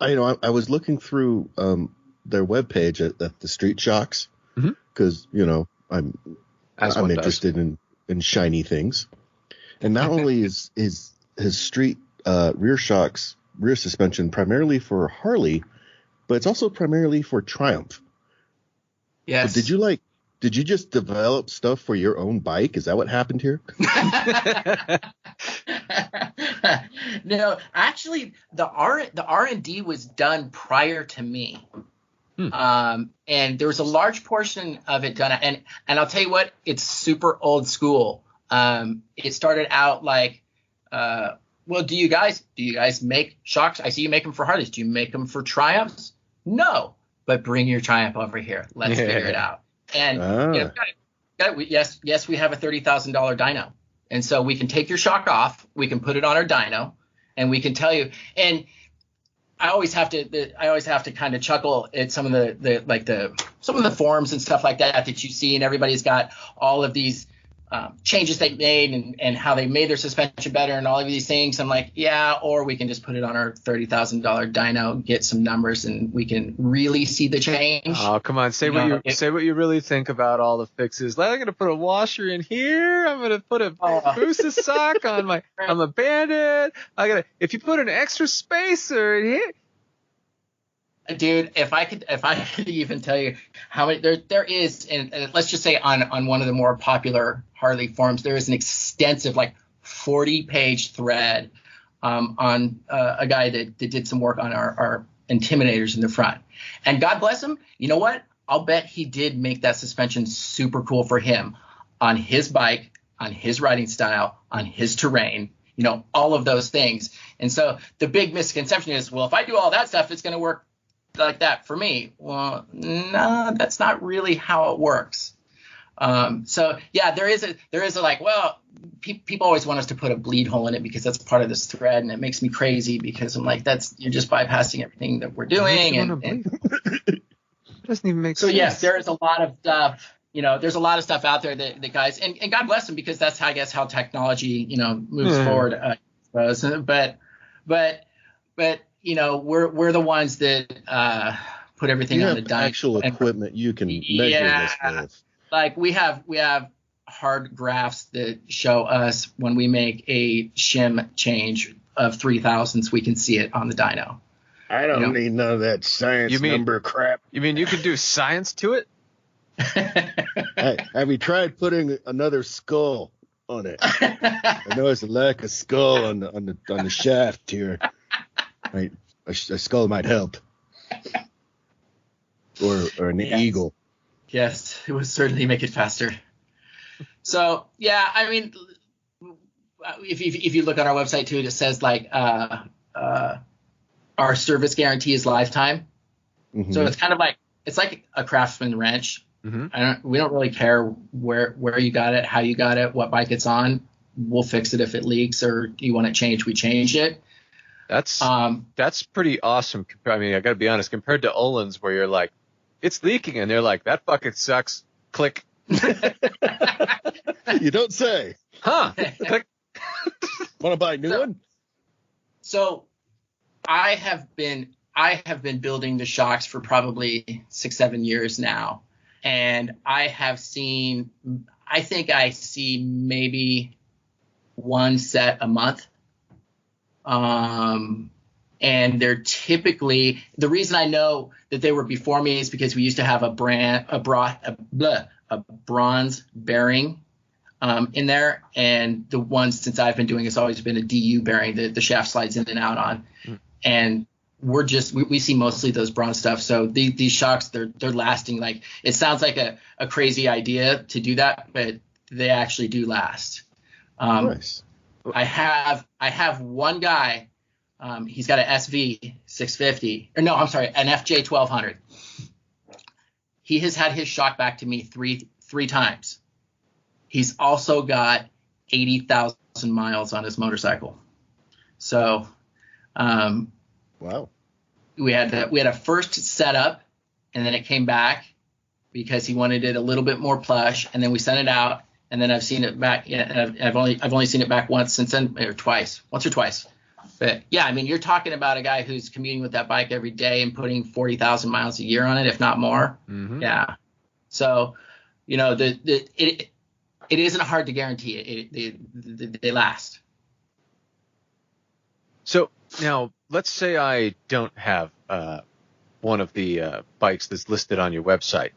I was looking through their webpage at the Street Shocks because I'm interested in shiny things, and not only is his Street rear shocks rear suspension primarily for Harley, but it's also primarily for Triumph. Yes. So did you just develop stuff for your own bike? Is that what happened here? No, actually, the R&D was done prior to me. And there was a large portion of it done. And I'll tell you what, it's super old school. It started out like, do you guys make shocks? I see you make them for Harleys. Do you make them for Triumphs? No, but bring your Triumph over here. Let's figure it out. And yes, we have a $30,000 dyno, and so we can take your shock off, we can put it on our dyno, and we can tell you. And I always have to kind of chuckle at some of the forums and stuff like that you see, and everybody's got all of these changes they made and how they made their suspension better and all of these things. I'm like, yeah, or we can just put it on our $30,000 dyno, get some numbers, and we can really see the change. Oh, come on. Say what you really think about all the fixes. I'm going to put a washer in here. I'm going to put a booster sock on my Bandit. If you put an extra spacer in here. Dude, if I could even tell you how many there is, and let's just say on one of the more popular Harley forums, there is an extensive 40-page thread on a guy that did some work on our intimidators in the front. And God bless him, you know what? I'll bet he did make that suspension super cool for him on his bike, on his riding style, on his terrain. all of those things. And so the big misconception is, well, if I do all that stuff, it's going to work like that for me. Well, no, that's not really how it works. So yeah, there is a like, well, people always want us to put a bleed hole in it because that's part of this thread, and it makes me crazy because I'm like, you're just bypassing everything that we're doing. It doesn't even make sense. So yes, there is a lot of stuff. There's a lot of stuff out there that guys, and God bless them, because that's how, I guess, how technology moves forward. But we're the ones that put everything on the dyno. Actual equipment you can measure this with. Like we have hard graphs that show us when we make a shim change of 3 thousandths, we can see it on the dyno. I don't need none of that science number crap. You mean you can do science to it? Hey, have you tried putting another skull on it? I noticed a lack of skull on the shaft here. Right, a skull might help, or an eagle. Yes, it would certainly make it faster. So yeah, I mean, if you look on our website too, it says like our service guarantee is lifetime. Mm-hmm. So it's kind of like a Craftsman wrench. Mm-hmm. We don't really care where you got it, how you got it, what bike it's on. We'll fix it if it leaks or you want it changed, we change it. That's pretty awesome. I mean, I got to be honest, compared to Olin's where you're like, it's leaking, and they're like, that bucket sucks. Click. You don't say. Huh. Click. Want to buy a new one? So I have been building the shocks for probably 6-7 years now. And I think I see maybe one set a month. And they're typically, the reason I know that they were before me is because we used to have a bronze bearing in there, and the ones since I've been doing it's always been a DU bearing that the shaft slides in and out on. And we see mostly those bronze stuff. So these shocks, they're lasting. Like, it sounds like a crazy idea to do that, but they actually do last. Nice. I have one guy. He's got an SV 650, or no, I'm sorry, an FJ 1200. He has had his shock back to me three times. He's also got 80,000 miles on his motorcycle. So, wow. We had a first setup, and then it came back because he wanted it a little bit more plush, and then we sent it out, and then I've seen it back. Yeah, I've only seen it back once since then, or once or twice. But yeah, I mean, you're talking about a guy who's commuting with that bike every day and putting 40,000 miles a year on it, if not more. Mm-hmm. Yeah. So, it isn't hard to guarantee they last. So now let's say I don't have one of the bikes that's listed on your website.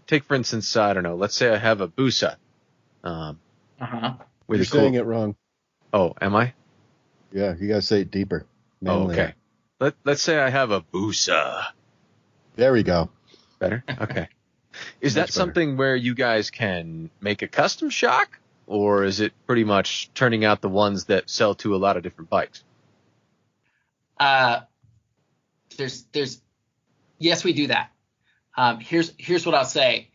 Take, for instance, I don't know, let's say I have a Busa. You're saying it wrong. Oh, am I? Yeah, you got to say it deeper. Oh, okay. Let's say I have a Busa. There we go. Better? Okay. Is that something where you guys can make a custom shock, or is it pretty much turning out the ones that sell to a lot of different bikes? Yes, we do that. Here's what I'll say.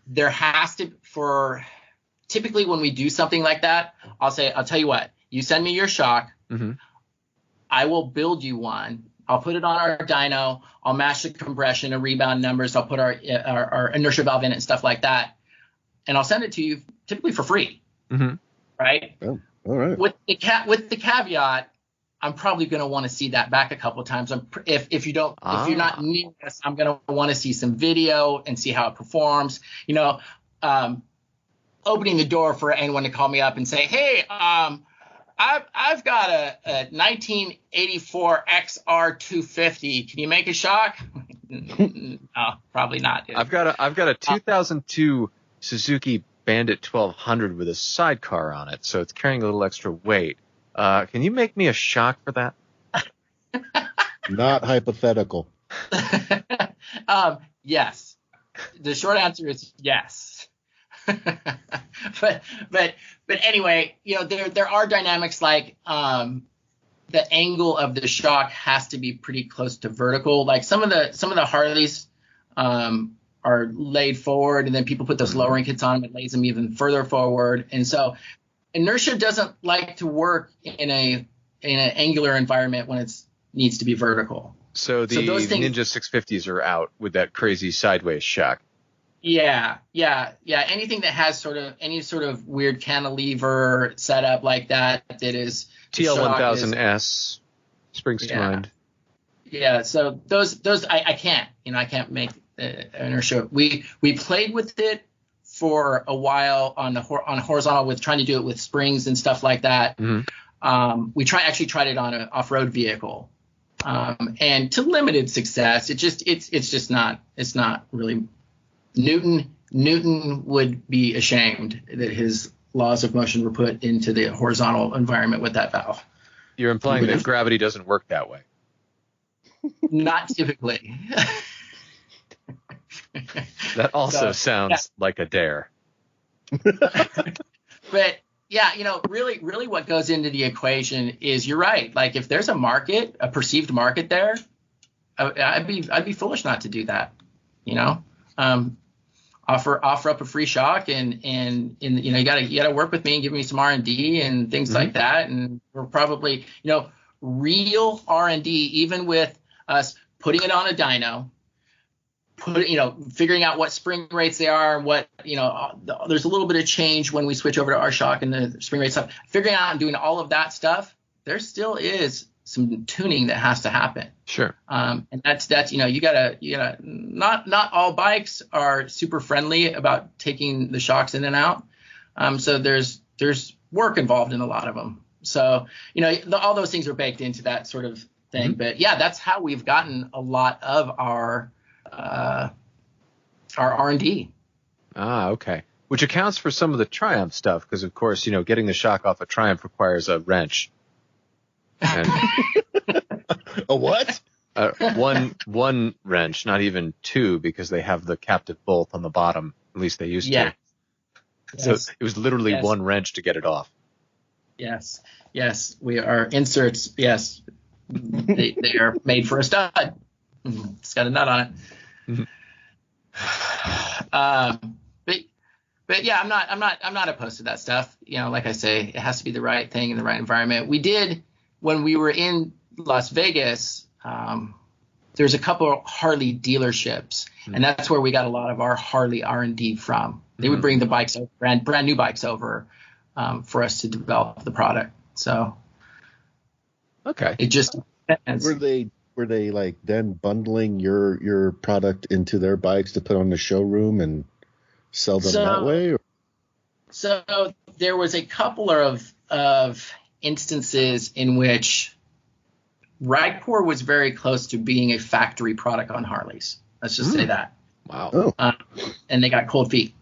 There has to, typically when we do something like that, I'll tell you what, you send me your shock. Mm-hmm. I will build you one. I'll put it on our dyno. I'll match the compression and rebound numbers. I'll put our inertia valve in it and stuff like that. And I'll send it to you typically for free. Mm-hmm. Right? Oh, all right. With the caveat, I'm probably going to want to see that back a couple of times. If you're not near us, I'm going to want to see some video and see how it performs. Opening the door for anyone to call me up and say, hey, I've got a 1984 XR 250. Can you make a shock? No, probably not. Dude. I've got a 2002 Suzuki Bandit 1200 with a sidecar on it, so it's carrying a little extra weight. Can you make me a shock for that? Not hypothetical. Yes. The short answer is yes. but anyway, there are dynamics like the angle of the shock has to be pretty close to vertical. Like some of the Harleys are laid forward, and then people put those lowering kits on them. It lays them even further forward, and so inertia doesn't like to work in an angular environment when it needs to be vertical. So those things, Ninja 650s are out with that crazy sideways shock. Yeah. Anything that has any sort of weird cantilever setup like that is TL1000S springs to mind. Yeah. So those I can't make inertia. We played with it for a while on horizontal with trying to do it with springs and stuff like that. Mm-hmm. We actually tried it on an off-road vehicle. And to limited success, it's just not really. Newton would be ashamed that his laws of motion were put into the horizontal environment with that valve. You're implying that gravity doesn't work that way. Not typically. That also sounds like a dare. But yeah, really what goes into the equation is, you're right. Like if there's a perceived market there, I'd be foolish not to do that. Offer up a free shock and you gotta work with me and give me some R&D and things like that. And we're probably, real R&D, even with us putting it on a dyno, figuring out what spring rates they are and what, there's a little bit of change when we switch over to our shock and the spring rate stuff, figuring out and doing all of that stuff. There still is some tuning that has to happen. Sure. And that's you gotta not all bikes are super friendly about taking the shocks in and out. So there's work involved in a lot of them. So all those things are baked into that sort of thing. Mm-hmm. But yeah, that's how we've gotten a lot of our R&D. Ah, okay. Which accounts for some of the Triumph stuff, because of course getting the shock off a Triumph requires a wrench. And a what? One wrench, not even two, because they have the captive bolt on the bottom. At least they used to. So it was literally one wrench to get it off. Yes. We are inserts. Yes, they are made for a stud. It's got a nut on it. Mm-hmm. But yeah, I'm not opposed to that stuff. Like I say, it has to be the right thing in the right environment. We did. When we were in Las Vegas, there's a couple of Harley dealerships, and that's where we got a lot of our Harley R&D from. They would bring the bikes over, brand new bikes over, for us to develop the product. So, okay, it just depends. Were they like then bundling your product into their bikes to put on the showroom and sell them that way? Or? So there was a couple of instances in which Ricor was very close to being a factory product on Harleys. Let's just say that. Wow. And they got cold feet.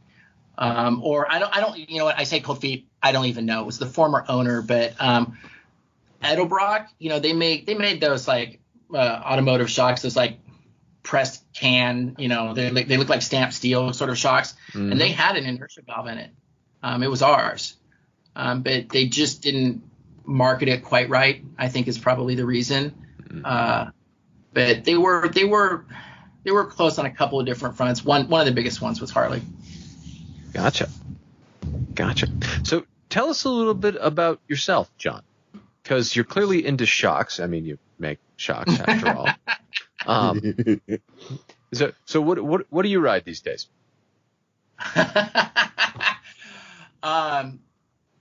Or I don't, what I say cold feet, I don't even know. It was the former owner, but Edelbrock, they made those like automotive shocks, those like pressed can, they look like stamped steel sort of shocks, and they had an inertia valve in it. It was ours, but they just didn't market it quite right, I think is probably the reason. But they were close on a couple of different fronts. One of the biggest ones was Harley. Gotcha. So tell us a little bit about yourself, Jon, because you're clearly into shocks. I mean, you make shocks after all. So what do you ride these days?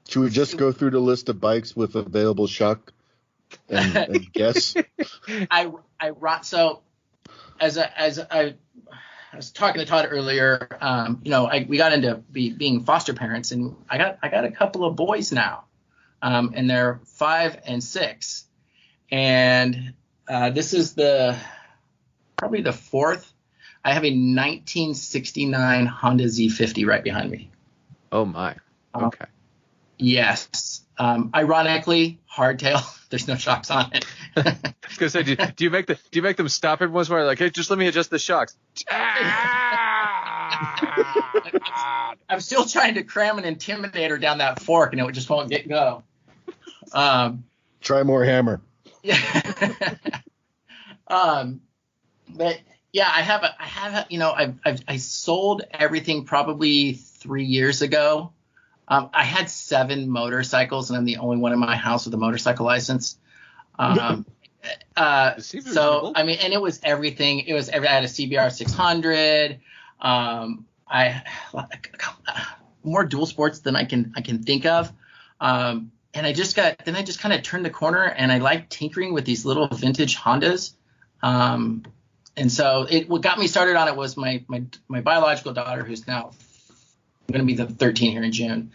Should we just go through the list of bikes with available shock and guess? So as I was talking to Todd earlier, we got into being foster parents, and I got a couple of boys now, and they're 5 and 6, and this is probably the fourth. I have a 1969 Honda Z50 right behind me. Oh my. Okay. Yes. Ironically, hardtail. There's no shocks on it. I was gonna say, do you make them stop every once in a while? Like, hey, just let me adjust the shocks. I'm still trying to cram an Intimidator down that fork, and it just won't go. Try more hammer. Yeah. But yeah, I sold everything probably 3 years ago. I had 7 motorcycles, and I'm the only one in my house with a motorcycle license. So I mean, and it was everything. I had a CBR 600. I more dual sports than I can think of. And I just kind of turned the corner, and I liked tinkering with these little vintage Hondas. And so what got me started on it was my biological daughter, who's now going to be the 13 here in June.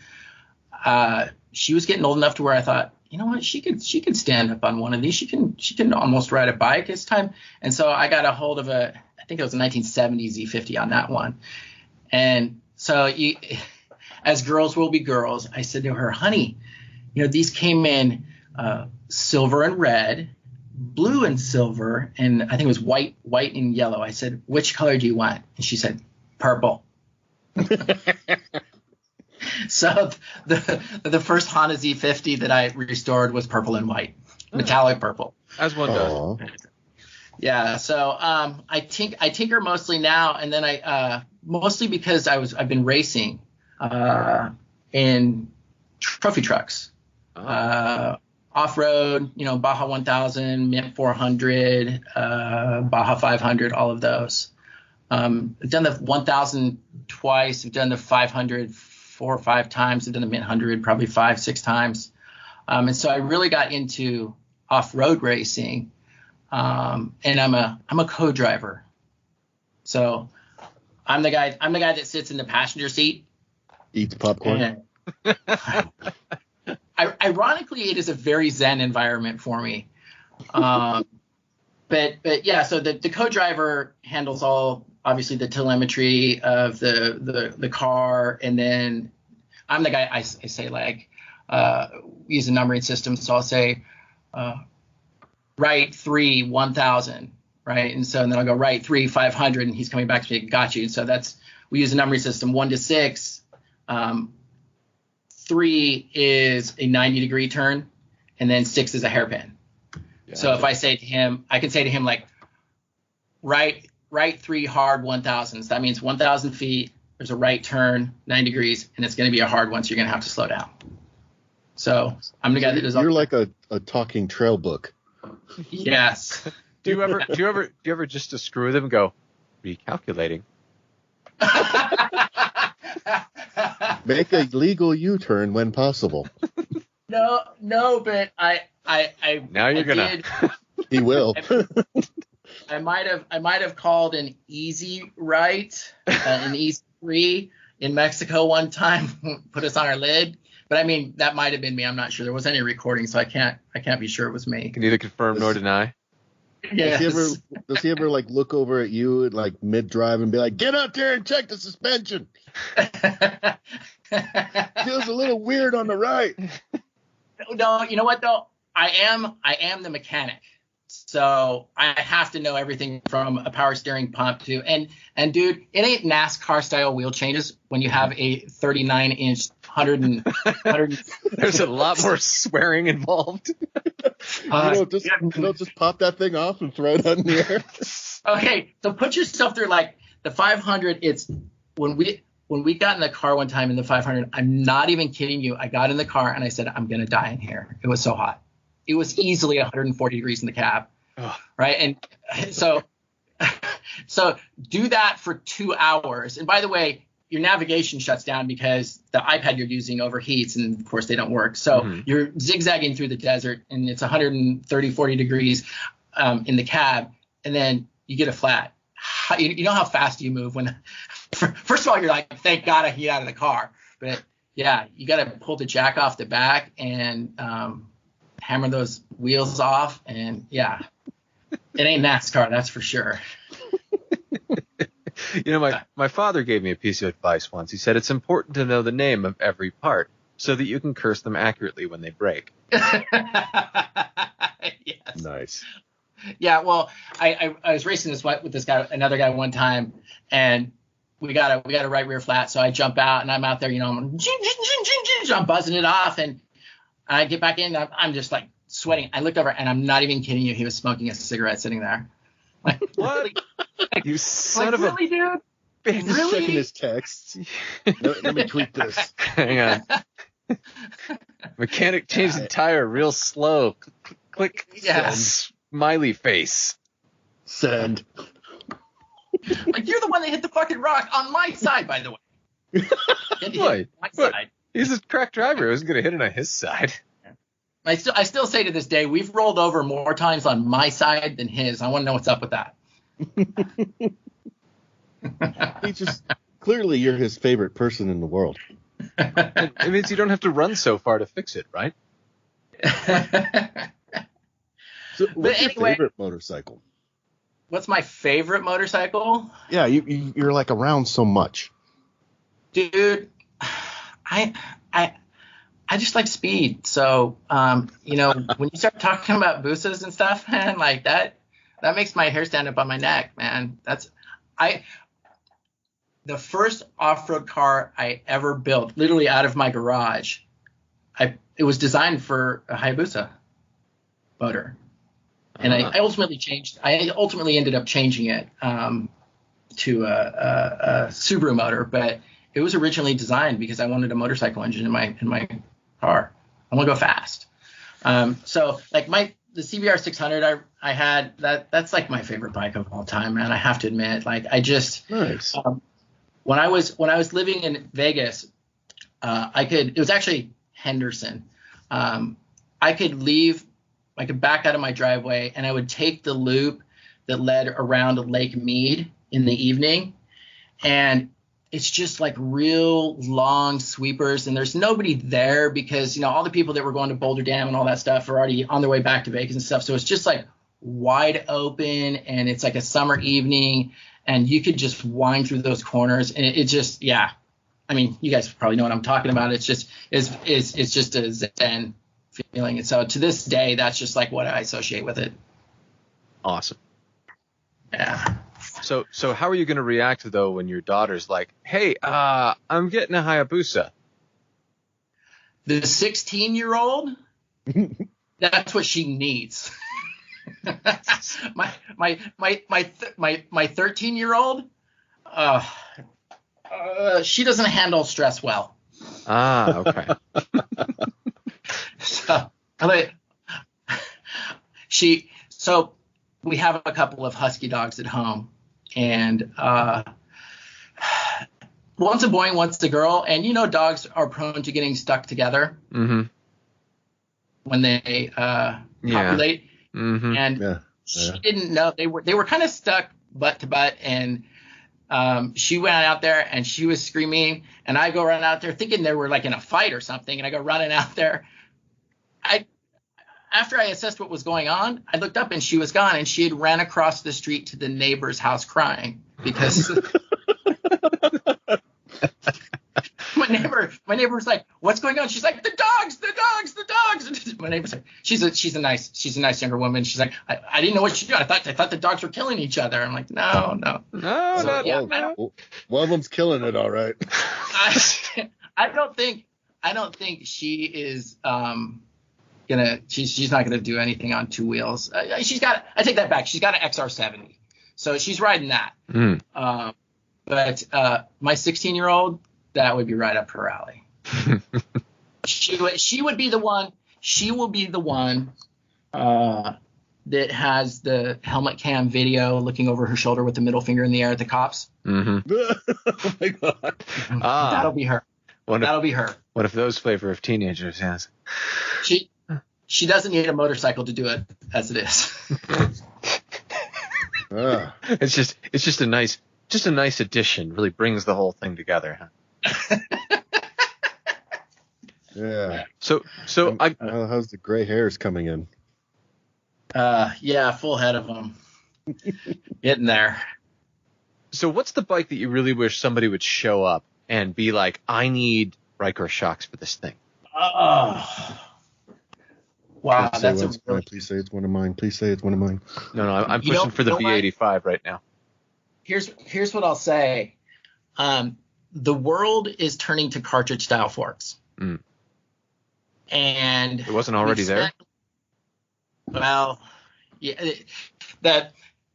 She was getting old enough to where I thought, you know what, she could stand up on one of these. She can almost ride a bike this time. And so I got a hold of I think it was a 1970 Z50 on that one. And so as girls will be girls, I said to her, honey, these came in silver and red, blue and silver, and I think it was white and yellow. I said, which color do you want? And she said, purple. So the first Honda Z50 that I restored was purple and white, metallic purple. As one does. Yeah. So I tinker mostly now, and then I mostly because I've been racing in trophy trucks. Off-road, Baja 1000, Mint 400, Baja 500, all of those. I've done the 1000 twice. I've done the 500 4 or 5 times. I've done the Mint 100 probably 5-6 times. And so I really got into off-road racing. And I'm a co-driver. So I'm the guy that sits in the passenger seat. Eats popcorn. Ironically, it is a very zen environment for me. But yeah, so the co-driver handles all, obviously, the telemetry of the car, and then I'm the guy. I say, like, we use a numbering system, so I'll say right 3 1000, right, and then I'll go right 3 500, and he's coming back to me, got you. And so we use a numbering system, 1 to 6. 3 is a 90-degree turn, and then 6 is a hairpin. Yeah. So if I say to him, I can say to him, like, right 3 hard 1000. So that means 1000 feet, there's a right turn, 90 degrees, and it's going to be a hard one, so you're going to have to slow down. So I'm the guy that does all. You're like a talking trail book. Yes. Do you ever just to screw them go, recalculating? Make a legal U-turn when possible. No, but I now you're gonna. He will. I might have called an easy right, an easy 3 in Mexico one time, put us on our lid. But I mean, that might have been me. I'm not sure. There wasn't any recording, so I can't be sure it was me. Can neither confirm nor deny. Yes. Does he ever like look over at you like mid drive and be like, "Get out there and check the suspension"? Feels a little weird on the right. No, you know what though? I am the mechanic, so I have to know everything from a power steering pump to and dude, it ain't NASCAR style wheel changes when you have a 39-inch 100. There's a lot more swearing involved. You don't just pop that thing off and throw it on the air. Okay, so put yourself through like the 500. It's when we got in the car one time in the 500. I'm not even kidding you. I got in the car and I said, I'm gonna die in here. It was so hot. It was easily 140 degrees in the cab, right? And so do that for 2 hours. And by the way, your navigation shuts down because the iPad you're using overheats, and of course they don't work. So you're zigzagging through the desert, and it's 130, 40 degrees in the cab, and then you get a flat. You know how fast you move when – first of all, you're like, thank God I can get out of the car. But, yeah, you got to pull the jack off the back and hammer those wheels off. And, yeah, it ain't NASCAR, that's for sure. You know, my father gave me a piece of advice once. He said it's important to know the name of every part so that you can curse them accurately when they break. Yes. Nice. Yeah, well, I was racing with this guy, another guy one time, and we got a right rear flat. So I jump out and I'm out there, I'm buzzing it off, and I get back in. I'm just like sweating. I looked over and I'm not even kidding you. He was smoking a cigarette sitting there. Like, what? You son of really, dude? He's just checking his texts. Let me tweet this. Hang on. Mechanic changed the tire real slow. Click. Yeah. Smiley face. Send. Like, you're the one that hit the fucking rock on my side, by the way. What? My side. He's a crack driver. He wasn't going to hit it on his side. I still say to this day, we've rolled over more times on my side than his. I want to know what's up with that. He just clearly you're his favorite person in the world. It means you don't have to run so far to fix it, right? So what's your favorite motorcycle? What's my favorite motorcycle? Yeah, you're like around so much. Dude, I just like speed. So, when you start talking about boosas and stuff, man, like that makes my hair stand up on my neck, man. The first off-road car I ever built, literally out of my garage, it was designed for a Hayabusa motor. And I ultimately ended up changing it to a Subaru motor, but it was originally designed because I wanted a motorcycle engine in my car. I want to go fast. So like the CBR 600 I had, that's like my favorite bike of all time, man. I have to admit, like I just nice. When I was living in Vegas, it was actually Henderson. I could back out of my driveway and I would take the loop that led around Lake Mead in the evening. And it's just like real long sweepers, and there's nobody there because, all the people that were going to Boulder Dam and all that stuff are already on their way back to Vegas and stuff. So it's just like wide open, and it's like a summer evening, and you could just wind through those corners. And it just, yeah. I mean, you guys probably know what I'm talking about. It's just a zen feeling. And so to this day, that's just like what I associate with it. Awesome. Yeah. So how are you going to react though when your daughter's like, "Hey, I'm getting a Hayabusa"? The 16-year-old, that's what she needs. my 13-year-old, she doesn't handle stress well. Ah, okay. So we have a couple of husky dogs at home, and one's a boy and one's a girl, and dogs are prone to getting stuck together when they populate. Mm-hmm. And she didn't know they were kind of stuck butt to butt, and she went out there and she was screaming, and I go run out there thinking they were like in a fight or something, and I go running out there. After I assessed what was going on, I looked up and she was gone, and she had ran across the street to the neighbor's house crying because my neighbor was like, "What's going on?" She's like, "The dogs. And my neighbor's like, she's a nice younger woman. She's like, I didn't know what she did. I thought the dogs were killing each other. I'm like, no. One of them's killing it, all right. I don't think she is she's not gonna do anything on two wheels. I take that back. She's got an XR70, so she's riding that. But my 16-year-old, that would be right up her alley. She would be the one. She will be the one that has the helmet cam video looking over her shoulder with the middle finger in the air at the cops. Mm-hmm. Oh my god. That'll be her. That'll be her. What if those flavor of teenagers has? She doesn't need a motorcycle to do it as it is. It's just a nice addition. Really brings the whole thing together, huh? Yeah. So how's the gray hairs coming in? Yeah, full head of them. Getting there. So what's the bike that you really wish somebody would show up and be like, "I need Ricor Shocks for this thing"? Oh. Wow, that's a really... Please say it's one of mine. Please say it's one of mine. No, I'm pushing for the V85 right now. Here's what I'll say. the world is turning to cartridge style forks. Mm. And it wasn't already there. Well, yeah, that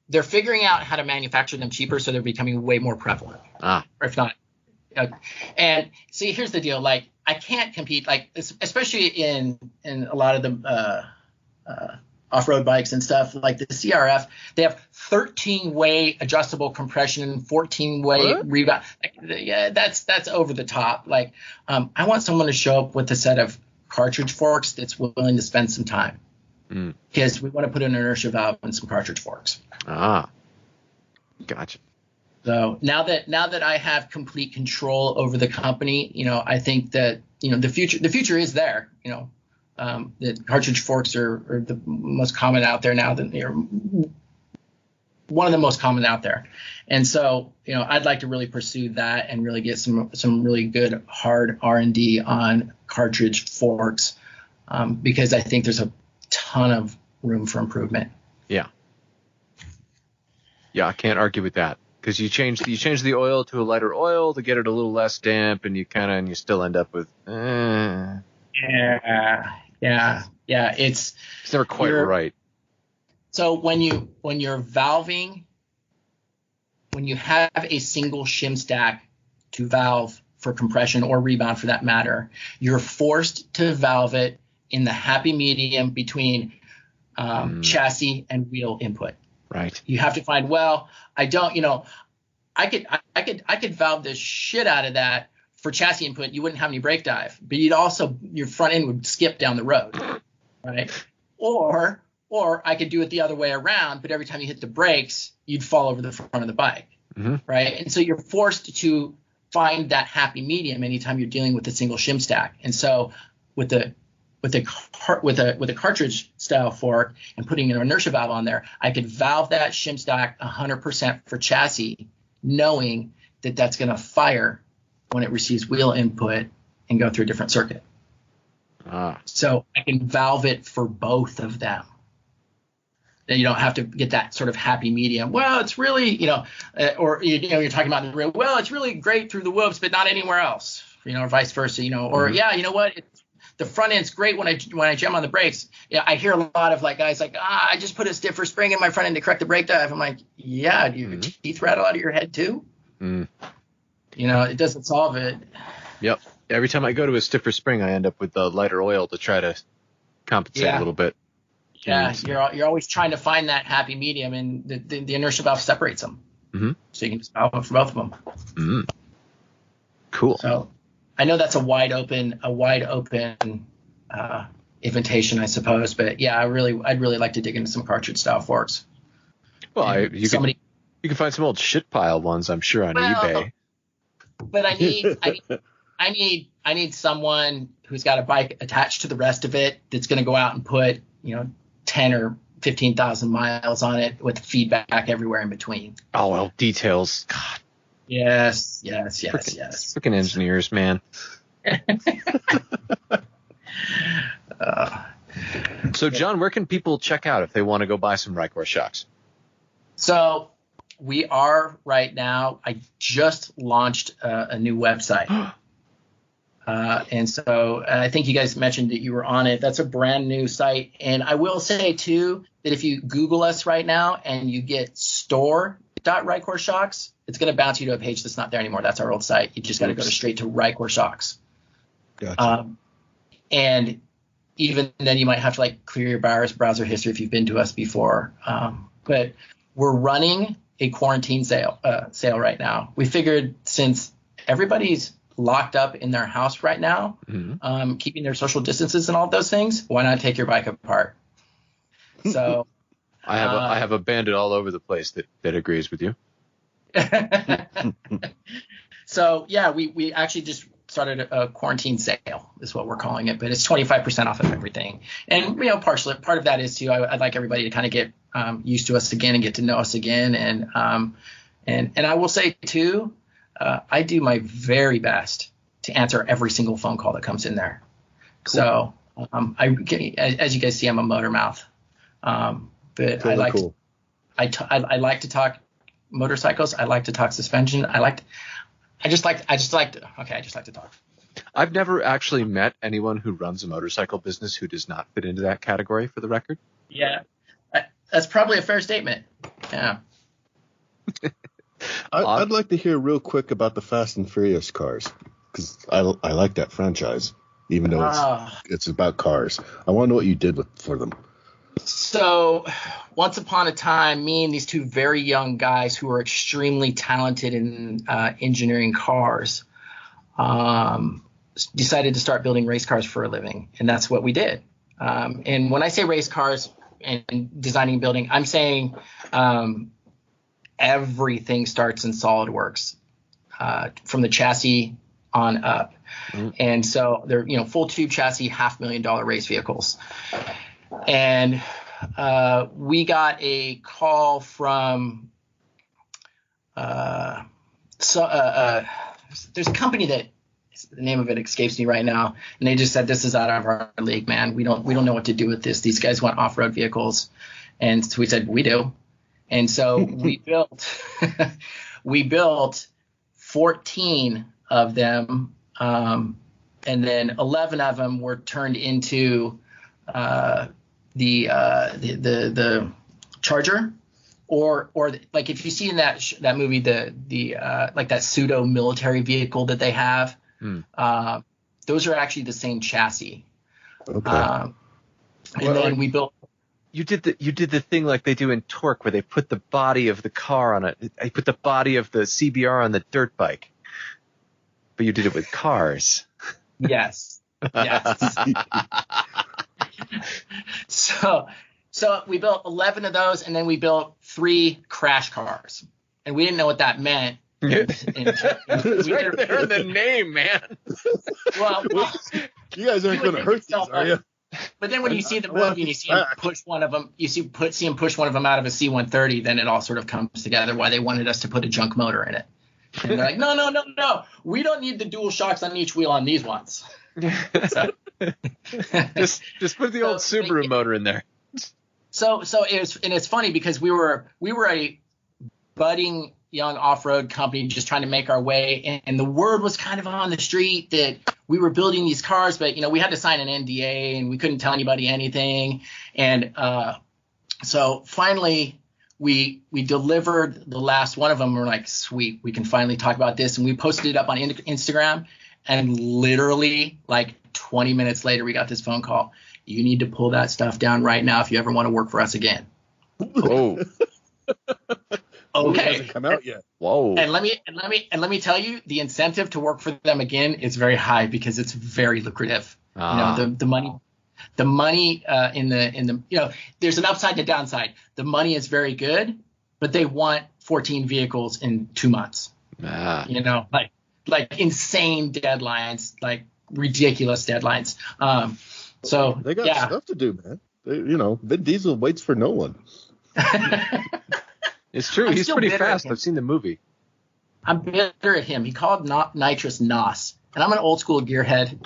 they're figuring out how to manufacture them cheaper, so they're becoming way more prevalent. Or if not. And see, here's the deal. Like, I can't compete, like, especially in a lot of the off-road bikes and stuff, like the CRF, they have 13-way adjustable compression, 14-way rebound. Yeah, that's over the top. Like, I want someone to show up with a set of cartridge forks that's willing to spend some time, because we want to put an inertia valve in some cartridge forks. Gotcha. So now that I have complete control over the company, I think that the future is there. The cartridge forks are the most common out there now. One of the most common out there, and so I'd like to really pursue that and really get some really good hard R&D on cartridge forks, because I think there's a ton of room for improvement. Yeah, I can't argue with that. Because you change the oil to a lighter oil to get it a little less damp, and you still end up with. Yeah. It's never quite right. So when you're valving, when you have a single shim stack to valve for compression or rebound for that matter, you're forced to valve it in the happy medium between chassis and wheel input. Right. You have to find, I could valve the shit out of that for chassis input. You wouldn't have any brake dive, but your front end would skip down the road, right? Or I could do it the other way around, but every time you hit the brakes, you'd fall over the front of the bike, right? And so you're forced to find that happy medium anytime you're dealing with a single shim stack. And so with a cartridge style fork and putting an inertia valve on there, I could valve that shim stack 100% for chassis, knowing that that's going to fire when it receives wheel input and go through a different circuit. So I can valve it for both of them. Then you don't have to get that sort of happy medium. Well, it's really, you're talking about in the real. Well, it's really great through the whoops, but not anywhere else. Or vice versa. Or the front end's great when I jam on the brakes. Yeah, I hear a lot of guys I just put a stiffer spring in my front end to correct the brake dive. I'm like, yeah, do your teeth rattle out of your head too? It doesn't solve it. Yep. Every time I go to a stiffer spring, I end up with the lighter oil to try to compensate a little bit. Yeah, you're always trying to find that happy medium, and the inertia valve separates them. So you can just valve for both of them. Cool. So I know that's a wide open invitation, I suppose, but yeah, I'd really like to dig into some cartridge style forks. Well, you can find some old shit pile ones, I'm sure, on eBay. But I need someone who's got a bike attached to the rest of it that's going to go out and put 10 or 15,000 miles on it with feedback everywhere in between. Oh well, details. God. Yes. Freaking engineers, man. So, John, where can people check out if they want to go buy some Ricor Shocks? So we are right now. I just launched a new website. And so I think you guys mentioned that you were on it. That's a brand new site. And I will say, too, that if you Google us right now and you get store.Ricor Shocks, it's going to bounce you to a page that's not there anymore. That's our old site. You just got to go straight to Ricor Shocks. Gotcha. And even then you might have to clear your browser history if you've been to us before. But we're running a quarantine sale right now. We figured since everybody's locked up in their house right now, keeping their social distances and all of those things, why not take your bike apart? So I have a bandit all over the place that agrees with you. So yeah, we actually just started a quarantine sale is what we're calling it, but it's 25% off of everything. And partially part of that is too, I'd like everybody to kind of get used to us again and get to know us again. And I will say too, I do my very best to answer every single phone call that comes in there. Cool. So as you guys see, I'm a motor mouth. But totally I like to talk motorcycles. I like to talk suspension. I just like to talk. I've never actually met anyone who runs a motorcycle business who does not fit into that category, for the record. Yeah, that's probably a fair statement. Yeah. I'd like to hear real quick about the Fast and Furious cars, because I like that franchise, even though it's about cars. I want to know what you did for them. So once upon a time, me and these two very young guys who were extremely talented in engineering cars decided to start building race cars for a living. And that's what we did. And when I say race cars and designing and building, I'm saying everything starts in SolidWorks from the chassis on up. Mm-hmm. And so they're, full tube chassis, $500,000 race vehicles. And we got a call from there's a company that the name of it escapes me right now, and they just said, this is out of our league, man. We don't know what to do with this. These guys want off-road vehicles. And so we said, we do. And so we built 14 of them, and then 11 of them were turned into the Charger, or like if you see in that movie the like that pseudo military vehicle that they have, those are actually the same chassis. Okay. Then we built. You did the thing like they do in Torque, where they put the body of the car on I put the body of the CBR on the dirt bike, but you did it with cars. Yes. So we built 11 of those, and then we built 3 crash cars, and we didn't know what that meant. It's right there in the name, man. Well, you guys aren't going to hurt these, are you? But then when you see the movie and you see him push one of them, see him push one of them out of a C-130, then it all sort of comes together why they wanted us to put a junk motor in it. And they're like, no, we don't need the dual shocks on each wheel on these ones. So, just put the old Subaru motor in there. So it's funny because we were a budding young off-road company just trying to make our way, and the word was kind of on the street that we were building these cars, but we had to sign an NDA and we couldn't tell anybody anything. And so finally we delivered the last one of them. We're like, sweet, we can finally talk about this, and we posted it up on Instagram, and literally like 20 minutes later we got this phone call. You need to pull that stuff down right now if you ever want to work for us again. Whoa. Okay. It hasn't come out yet. Whoa. And let me tell you, the incentive to work for them again is very high because it's very lucrative. The money in the there's an upside and a downside. The money is very good, but they want 14 vehicles in 2 months. Like insane deadlines, like ridiculous deadlines. So they got stuff to do, man. Vin Diesel waits for no one. It's true. He's pretty fast. I've seen the movie. I'm bitter at him. He called nitrous NOS, and I'm an old school gearhead.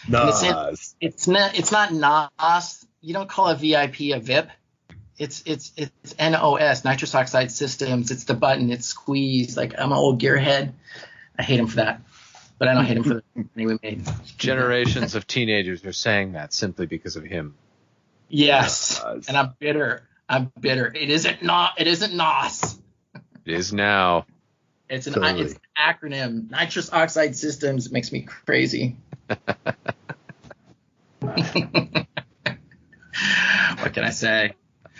NOS. It's not NOS. You don't call a VIP a VIP. It's NOS, nitrous oxide systems. It's the button. It's squeeze. Like, I'm an old gearhead. I hate him for that, but I don't hate him for the money we made. Generations of teenagers are saying that simply because of him. Yes, and I'm bitter. It isn't NOS. It is now. It's an acronym. Nitrous oxide systems. It makes me crazy. What can I say?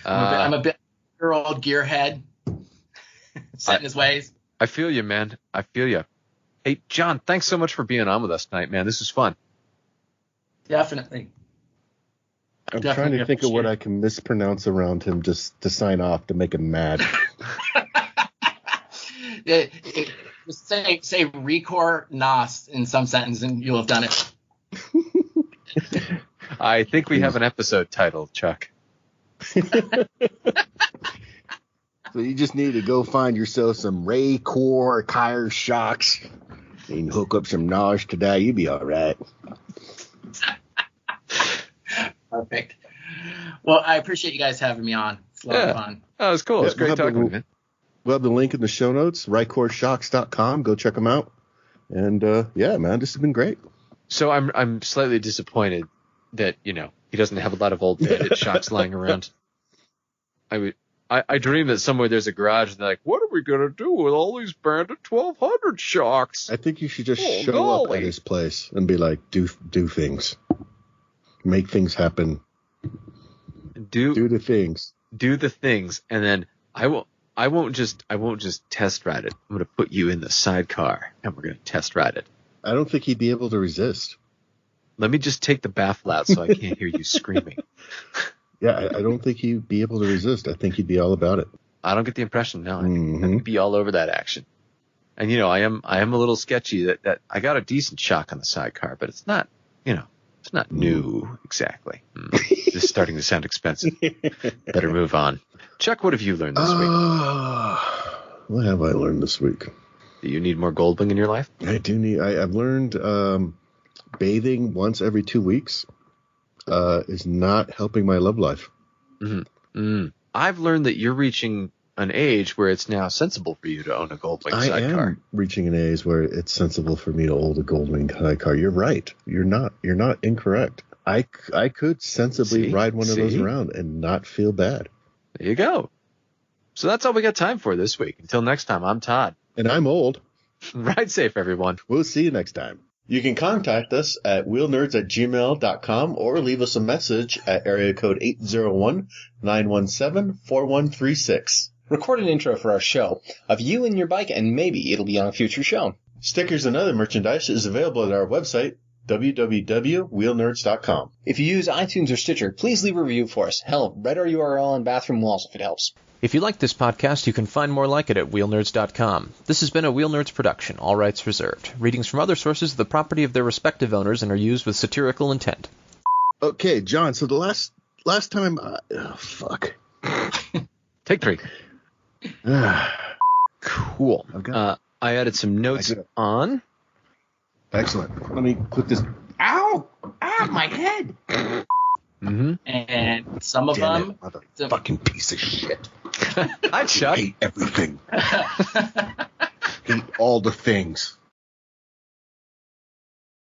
I'm a bit old gearhead, set in his ways. I feel you, man. I feel you. Hey, John, thanks so much for being on with us tonight, man. This is fun. Definitely. I'm trying to think of what I can mispronounce around him just to sign off to make him mad. Just say Ricor Shocks in some sentence and you'll have done it. I think we have an episode title, Chuck. So you just need to go find yourself some Ricor Shocks and hook up some knowledge today. You'll be all right. Perfect. Well, I appreciate you guys having me on. It's a lot of fun. Oh, it was cool. It was great talking to you, man. We'll have the link in the show notes, RicorShocks.com. Go check them out. And yeah, man, this has been great. So I'm slightly disappointed that, he doesn't have a lot of old bandit shocks lying around. I dream that somewhere there's a garage and they're like, what are we going to do with all these bandit 1200 shocks? I think you should just show up at his place and be like, do things. Make things happen. Do the things. Do the things. And then I won't just test ride it. I'm going to put you in the sidecar and we're going to test ride it. I don't think he'd be able to resist. Let me just take the baffle out so I can't hear you screaming. Yeah, I don't think he'd be able to resist. I think he'd be all about it. I don't get the impression. No, I'd be all over that action. And I am a little sketchy that I got a decent shock on the sidecar, but it's not, it's not new exactly. This is starting to sound expensive. Better move on. Chuck, what have you learned this week? What have I learned this week? Do you need more Goldwing in your life? I do need. I've learned bathing once every 2 weeks is not helping my love life. Mm-hmm. I've learned that you're reaching an age where it's now sensible for you to own a Goldwing sidecar. I am reaching an age where it's sensible for me to own a Goldwing sidecar. You're right. You're not incorrect. I could sensibly ride one of those around and not feel bad. There you go. So that's all we got time for this week. Until next time, I'm Todd. And I'm old. Ride safe, everyone. We'll see you next time. You can contact us at wheelnerds@gmail.com or leave us a message at area code 801-917-4136. Record an intro for our show of you and your bike, and maybe it'll be on a future show. Stickers and other merchandise is available at our website, www.wheelnerds.com. If you use iTunes or Stitcher, please leave a review for us. Hell, write our URL on bathroom walls if it helps. If you like this podcast, you can find more like it at wheelnerds.com. This has been a Wheelnerds production, all rights reserved. Readings from other sources are the property of their respective owners and are used with satirical intent. Okay, John, so the last time... fuck. Take 3. Cool. I added some notes on. Excellent. Let me put this... Ow! Ah, my head! Mm-hmm. And some of them... Fucking piece of shit. Hi, Chuck. I hate everything. Hate all the things.